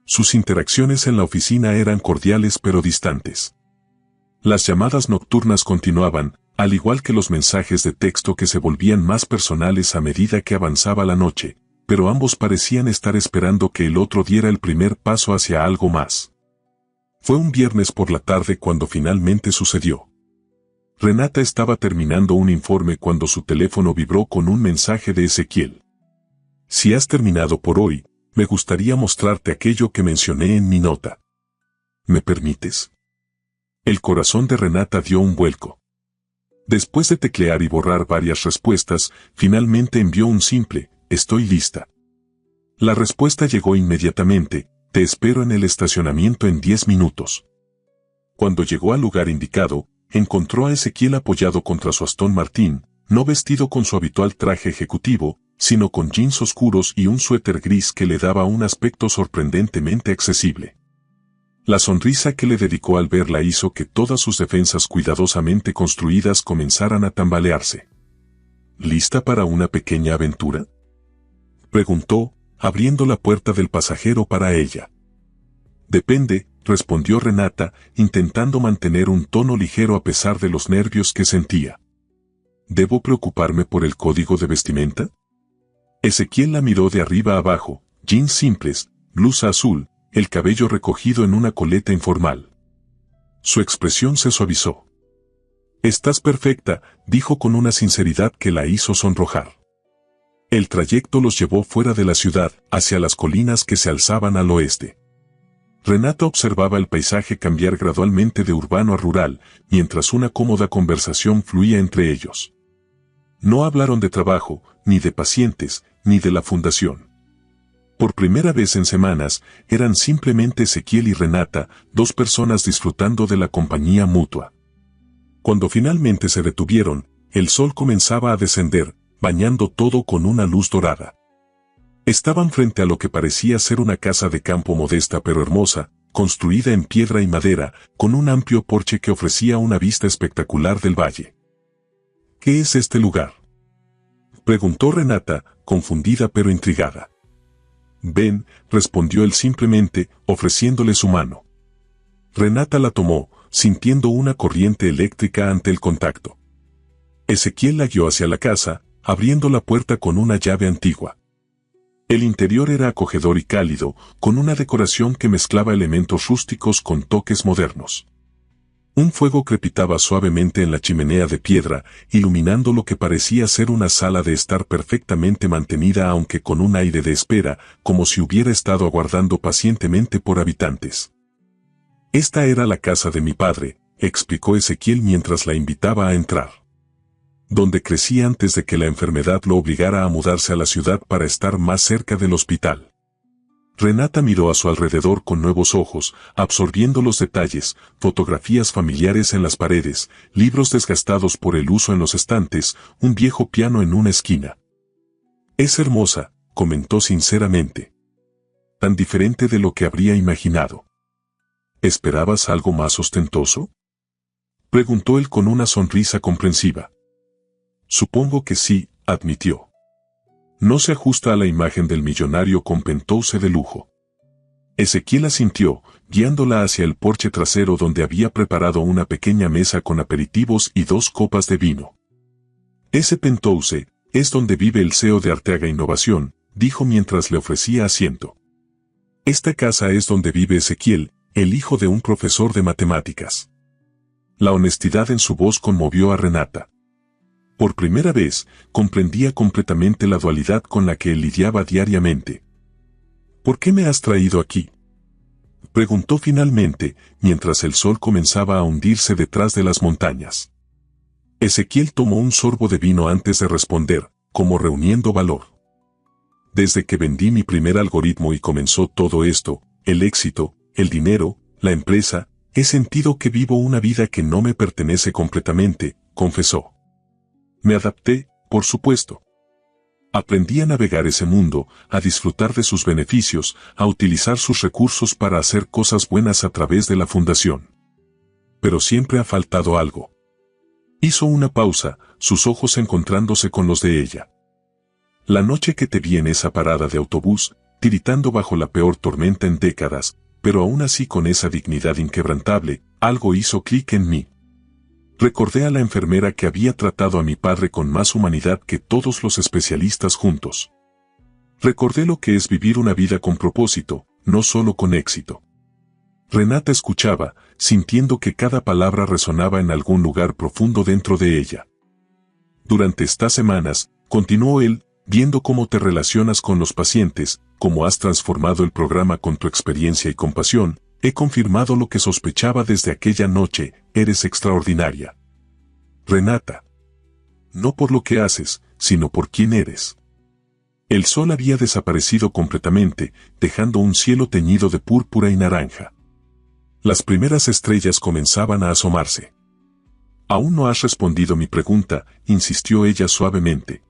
Sus interacciones en la oficina eran cordiales pero distantes. Las llamadas nocturnas continuaban, al igual que los mensajes de texto que se volvían más personales a medida que avanzaba la noche, pero ambos parecían estar esperando que el otro diera el primer paso hacia algo más. Fue un viernes por la tarde cuando finalmente sucedió. Renata estaba terminando un informe cuando su teléfono vibró con un mensaje de Ezequiel. Si has terminado por hoy, me gustaría mostrarte aquello que mencioné en mi nota. ¿Me permites? El corazón de Renata dio un vuelco. Después de teclear y borrar varias respuestas, finalmente envió un simple, estoy lista. La respuesta llegó inmediatamente, te espero en el estacionamiento en 10 minutos. Cuando llegó al lugar indicado, encontró a Ezequiel apoyado contra su Aston Martin, no vestido con su habitual traje ejecutivo, sino con jeans oscuros y un suéter gris que le daba un aspecto sorprendentemente accesible. La sonrisa que le dedicó al verla hizo que todas sus defensas cuidadosamente construidas comenzaran a tambalearse. ¿Lista para una pequeña aventura?, preguntó, abriendo la puerta del pasajero para ella. Depende, respondió Renata, intentando mantener un tono ligero a pesar de los nervios que sentía. ¿Debo preocuparme por el código de vestimenta? Ezequiel la miró de arriba a abajo, jeans simples, blusa azul, el cabello recogido en una coleta informal. Su expresión se suavizó. Estás perfecta, dijo con una sinceridad que la hizo sonrojar. El trayecto los llevó fuera de la ciudad, hacia las colinas que se alzaban al oeste. Renata observaba el paisaje cambiar gradualmente de urbano a rural, mientras una cómoda conversación fluía entre ellos. No hablaron de trabajo, ni de pacientes, ni de la fundación. Por primera vez en semanas, eran simplemente Ezequiel y Renata, 2 personas disfrutando de la compañía mutua. Cuando finalmente se detuvieron, el sol comenzaba a descender, bañando todo con una luz dorada. Estaban frente a lo que parecía ser una casa de campo modesta pero hermosa, construida en piedra y madera, con un amplio porche que ofrecía una vista espectacular del valle. ¿Qué es este lugar?, preguntó Renata, confundida pero intrigada. Ven, respondió él simplemente, ofreciéndole su mano. Renata la tomó, sintiendo una corriente eléctrica ante el contacto. Ezequiel la guió hacia la casa, abriendo la puerta con una llave antigua. El interior era acogedor y cálido, con una decoración que mezclaba elementos rústicos con toques modernos. Un fuego crepitaba suavemente en la chimenea de piedra, iluminando lo que parecía ser una sala de estar perfectamente mantenida aunque con un aire de espera, como si hubiera estado aguardando pacientemente por habitantes. Esta era la casa de mi padre, explicó Ezequiel mientras la invitaba a entrar. Donde crecí antes de que la enfermedad lo obligara a mudarse a la ciudad para estar más cerca del hospital. Renata miró a su alrededor con nuevos ojos, absorbiendo los detalles, fotografías familiares en las paredes, libros desgastados por el uso en los estantes, un viejo piano en una esquina. Es hermosa, comentó sinceramente. Tan diferente de lo que habría imaginado. ¿Esperabas algo más ostentoso?, preguntó él con una sonrisa comprensiva. Supongo que sí, admitió. No se ajusta a la imagen del millonario con penthouse de lujo. Ezequiel asintió, guiándola hacia el porche trasero donde había preparado una pequeña mesa con aperitivos y 2 copas de vino. Ese penthouse es donde vive el CEO de Arteaga Innovación, dijo mientras le ofrecía asiento. Esta casa es donde vive Ezequiel, el hijo de un profesor de matemáticas. La honestidad en su voz conmovió a Renata. Por primera vez, comprendía completamente la dualidad con la que él lidiaba diariamente. ¿Por qué me has traído aquí?, preguntó finalmente, mientras el sol comenzaba a hundirse detrás de las montañas. Ezequiel tomó un sorbo de vino antes de responder, como reuniendo valor. Desde que vendí mi primer algoritmo y comenzó todo esto, el éxito, el dinero, la empresa, he sentido que vivo una vida que no me pertenece completamente, confesó. Me adapté, por supuesto. Aprendí a navegar ese mundo, a disfrutar de sus beneficios, a utilizar sus recursos para hacer cosas buenas a través de la fundación. Pero siempre ha faltado algo. Hizo una pausa, sus ojos encontrándose con los de ella. La noche que te vi en esa parada de autobús, tiritando bajo la peor tormenta en décadas, pero aún así con esa dignidad inquebrantable, algo hizo clic en mí. Recordé a la enfermera que había tratado a mi padre con más humanidad que todos los especialistas juntos. Recordé lo que es vivir una vida con propósito, no solo con éxito. Renata escuchaba, sintiendo que cada palabra resonaba en algún lugar profundo dentro de ella. Durante estas semanas, continuó él, viendo cómo te relacionas con los pacientes, cómo has transformado el programa con tu experiencia y compasión, he confirmado lo que sospechaba desde aquella noche, eres extraordinaria. Renata. No por lo que haces, sino por quién eres. El sol había desaparecido completamente, dejando un cielo teñido de púrpura y naranja. Las primeras estrellas comenzaban a asomarse. Aún no has respondido mi pregunta, insistió ella suavemente.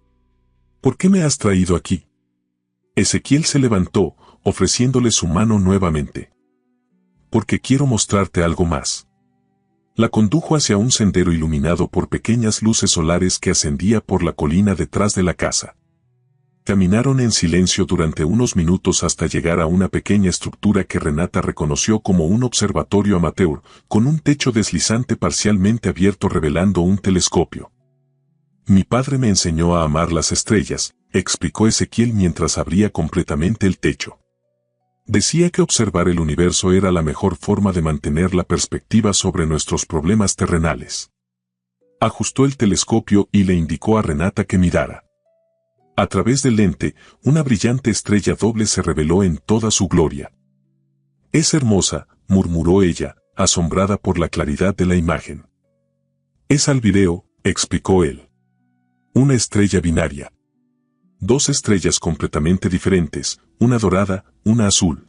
¿Por qué me has traído aquí? Ezequiel se levantó, ofreciéndole su mano nuevamente. Porque quiero mostrarte algo más. La condujo hacia un sendero iluminado por pequeñas luces solares que ascendía por la colina detrás de la casa. Caminaron en silencio durante unos minutos hasta llegar a una pequeña estructura que Renata reconoció como un observatorio amateur, con un techo deslizante parcialmente abierto revelando un telescopio. Mi padre me enseñó a amar las estrellas, explicó Ezequiel mientras abría completamente el techo. Decía que observar el universo era la mejor forma de mantener la perspectiva sobre nuestros problemas terrenales. Ajustó el telescopio y le indicó a Renata que mirara. A través del lente, una brillante estrella doble se reveló en toda su gloria. Es hermosa, murmuró ella, asombrada por la claridad de la imagen. Es Alvireo, explicó él. Una estrella binaria. 2 estrellas completamente diferentes, una dorada, una azul.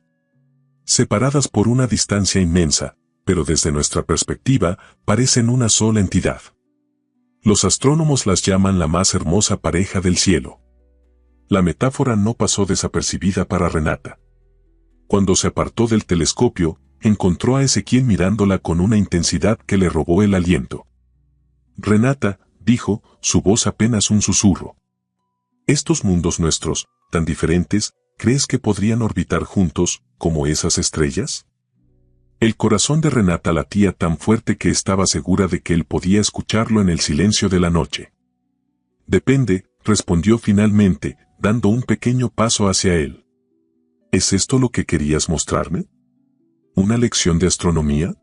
Separadas por una distancia inmensa, pero desde nuestra perspectiva, parecen una sola entidad. Los astrónomos las llaman la más hermosa pareja del cielo. La metáfora no pasó desapercibida para Renata. Cuando se apartó del telescopio, encontró a Ezequiel mirándola con una intensidad que le robó el aliento. Renata, dijo, su voz apenas un susurro. Estos mundos nuestros, tan diferentes, ¿crees que podrían orbitar juntos, como esas estrellas? El corazón de Renata latía tan fuerte que estaba segura de que él podía escucharlo en el silencio de la noche. Depende, respondió finalmente, dando un pequeño paso hacia él. ¿Es esto lo que querías mostrarme? ¿Una lección de astronomía?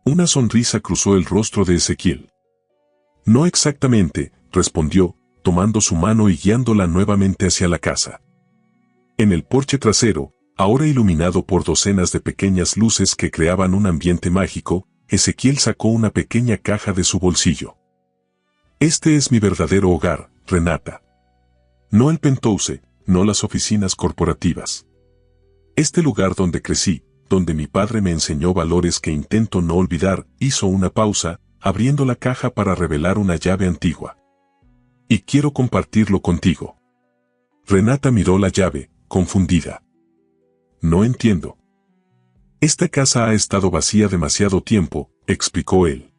Una sonrisa cruzó el rostro de Ezequiel. No exactamente, respondió, tomando su mano y guiándola nuevamente hacia la casa. En el porche trasero, ahora iluminado por docenas de pequeñas luces que creaban un ambiente mágico, Ezequiel sacó una pequeña caja de su bolsillo. Este es mi verdadero hogar, Renata. No el penthouse, no las oficinas corporativas. Este lugar donde crecí, donde mi padre me enseñó valores que intento no olvidar, hizo una pausa, abriendo la caja para revelar una llave antigua. Y quiero compartirlo contigo. Renata miró la llave, confundida. No entiendo. Esta casa ha estado vacía demasiado tiempo, explicó él.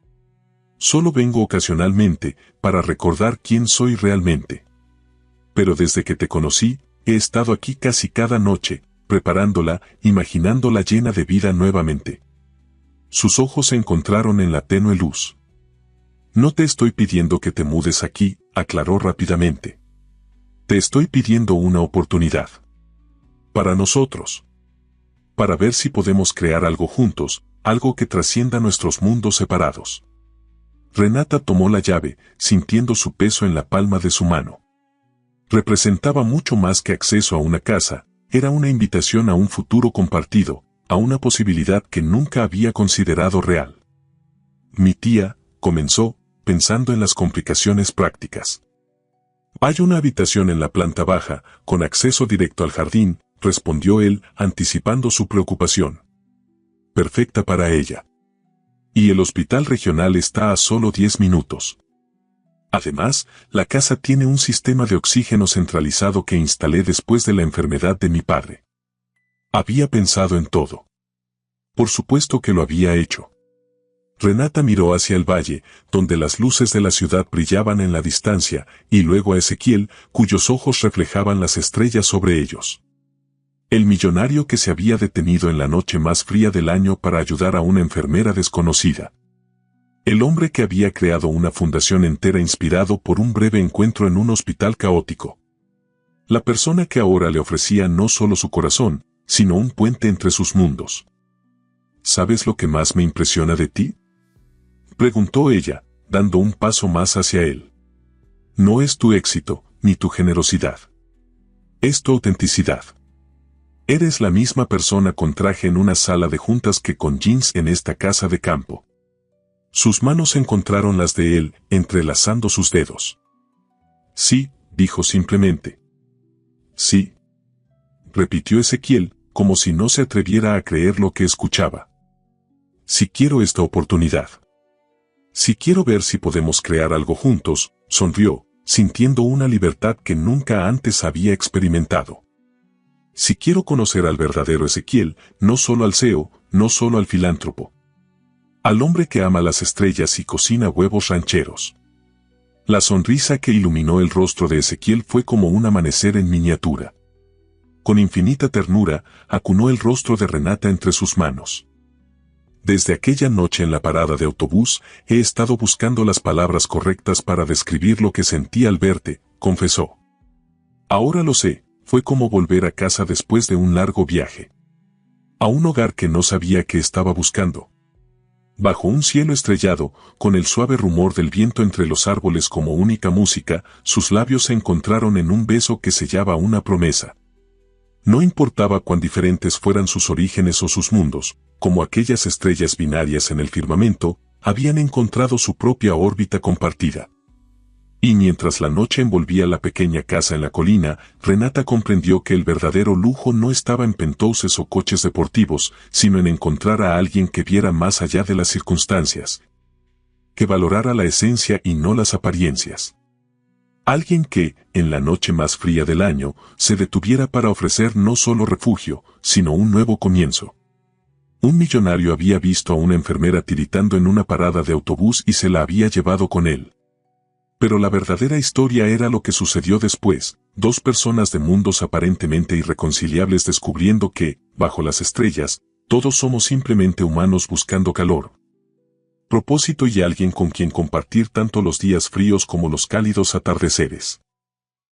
Solo vengo ocasionalmente, para recordar quién soy realmente. Pero desde que te conocí, he estado aquí casi cada noche, preparándola, imaginándola llena de vida nuevamente. Sus ojos se encontraron en la tenue luz. No te estoy pidiendo que te mudes aquí, aclaró rápidamente. Te estoy pidiendo una oportunidad. Para nosotros. Para ver si podemos crear algo juntos, algo que trascienda nuestros mundos separados. Renata tomó la llave, sintiendo su peso en la palma de su mano. Representaba mucho más que acceso a una casa, era una invitación a un futuro compartido, a una posibilidad que nunca había considerado real. Mi tía, comenzó, pensando en las complicaciones prácticas. Hay una habitación en la planta baja, con acceso directo al jardín, respondió él, anticipando su preocupación. Perfecta para ella. Y el hospital regional está a solo 10 minutos. Además, la casa tiene un sistema de oxígeno centralizado que instalé después de la enfermedad de mi padre. Había pensado en todo. Por supuesto que lo había hecho. Renata miró hacia el valle, donde las luces de la ciudad brillaban en la distancia, y luego a Ezequiel, cuyos ojos reflejaban las estrellas sobre ellos. El millonario que se había detenido en la noche más fría del año para ayudar a una enfermera desconocida. El hombre que había creado una fundación entera inspirado por un breve encuentro en un hospital caótico. La persona que ahora le ofrecía no solo su corazón, sino un puente entre sus mundos. ¿Sabes lo que más me impresiona de ti?, preguntó ella, dando un paso más hacia él. No es tu éxito, ni tu generosidad. Es tu autenticidad. Eres la misma persona con traje en una sala de juntas que con jeans en esta casa de campo. Sus manos encontraron las de él, entrelazando sus dedos. Sí, dijo simplemente. Sí. Repitió Ezequiel, como si no se atreviera a creer lo que escuchaba. Si quiero esta oportunidad. Si quiero ver si podemos crear algo juntos, sonrió, sintiendo una libertad que nunca antes había experimentado. Si quiero conocer al verdadero Ezequiel, no solo al CEO, no solo al filántropo. Al hombre que ama las estrellas y cocina huevos rancheros. La sonrisa que iluminó el rostro de Ezequiel fue como un amanecer en miniatura. Con infinita ternura, acunó el rostro de Renata entre sus manos. Desde aquella noche en la parada de autobús, he estado buscando las palabras correctas para describir lo que sentí al verte, confesó. Ahora lo sé, fue como volver a casa después de un largo viaje. A un hogar que no sabía que estaba buscando. Bajo un cielo estrellado, con el suave rumor del viento entre los árboles como única música, sus labios se encontraron en un beso que sellaba una promesa. No importaba cuán diferentes fueran sus orígenes o sus mundos, como aquellas estrellas binarias en el firmamento, habían encontrado su propia órbita compartida. Y mientras la noche envolvía la pequeña casa en la colina, Renata comprendió que el verdadero lujo no estaba en penthouses o coches deportivos, sino en encontrar a alguien que viera más allá de las circunstancias. Que valorara la esencia y no las apariencias. Alguien que, en la noche más fría del año, se detuviera para ofrecer no solo refugio, sino un nuevo comienzo. Un millonario había visto a una enfermera tiritando en una parada de autobús y se la había llevado con él. Pero la verdadera historia era lo que sucedió después, dos personas de mundos aparentemente irreconciliables descubriendo que, bajo las estrellas, todos somos simplemente humanos buscando calor, propósito y alguien con quien compartir tanto los días fríos como los cálidos atardeceres.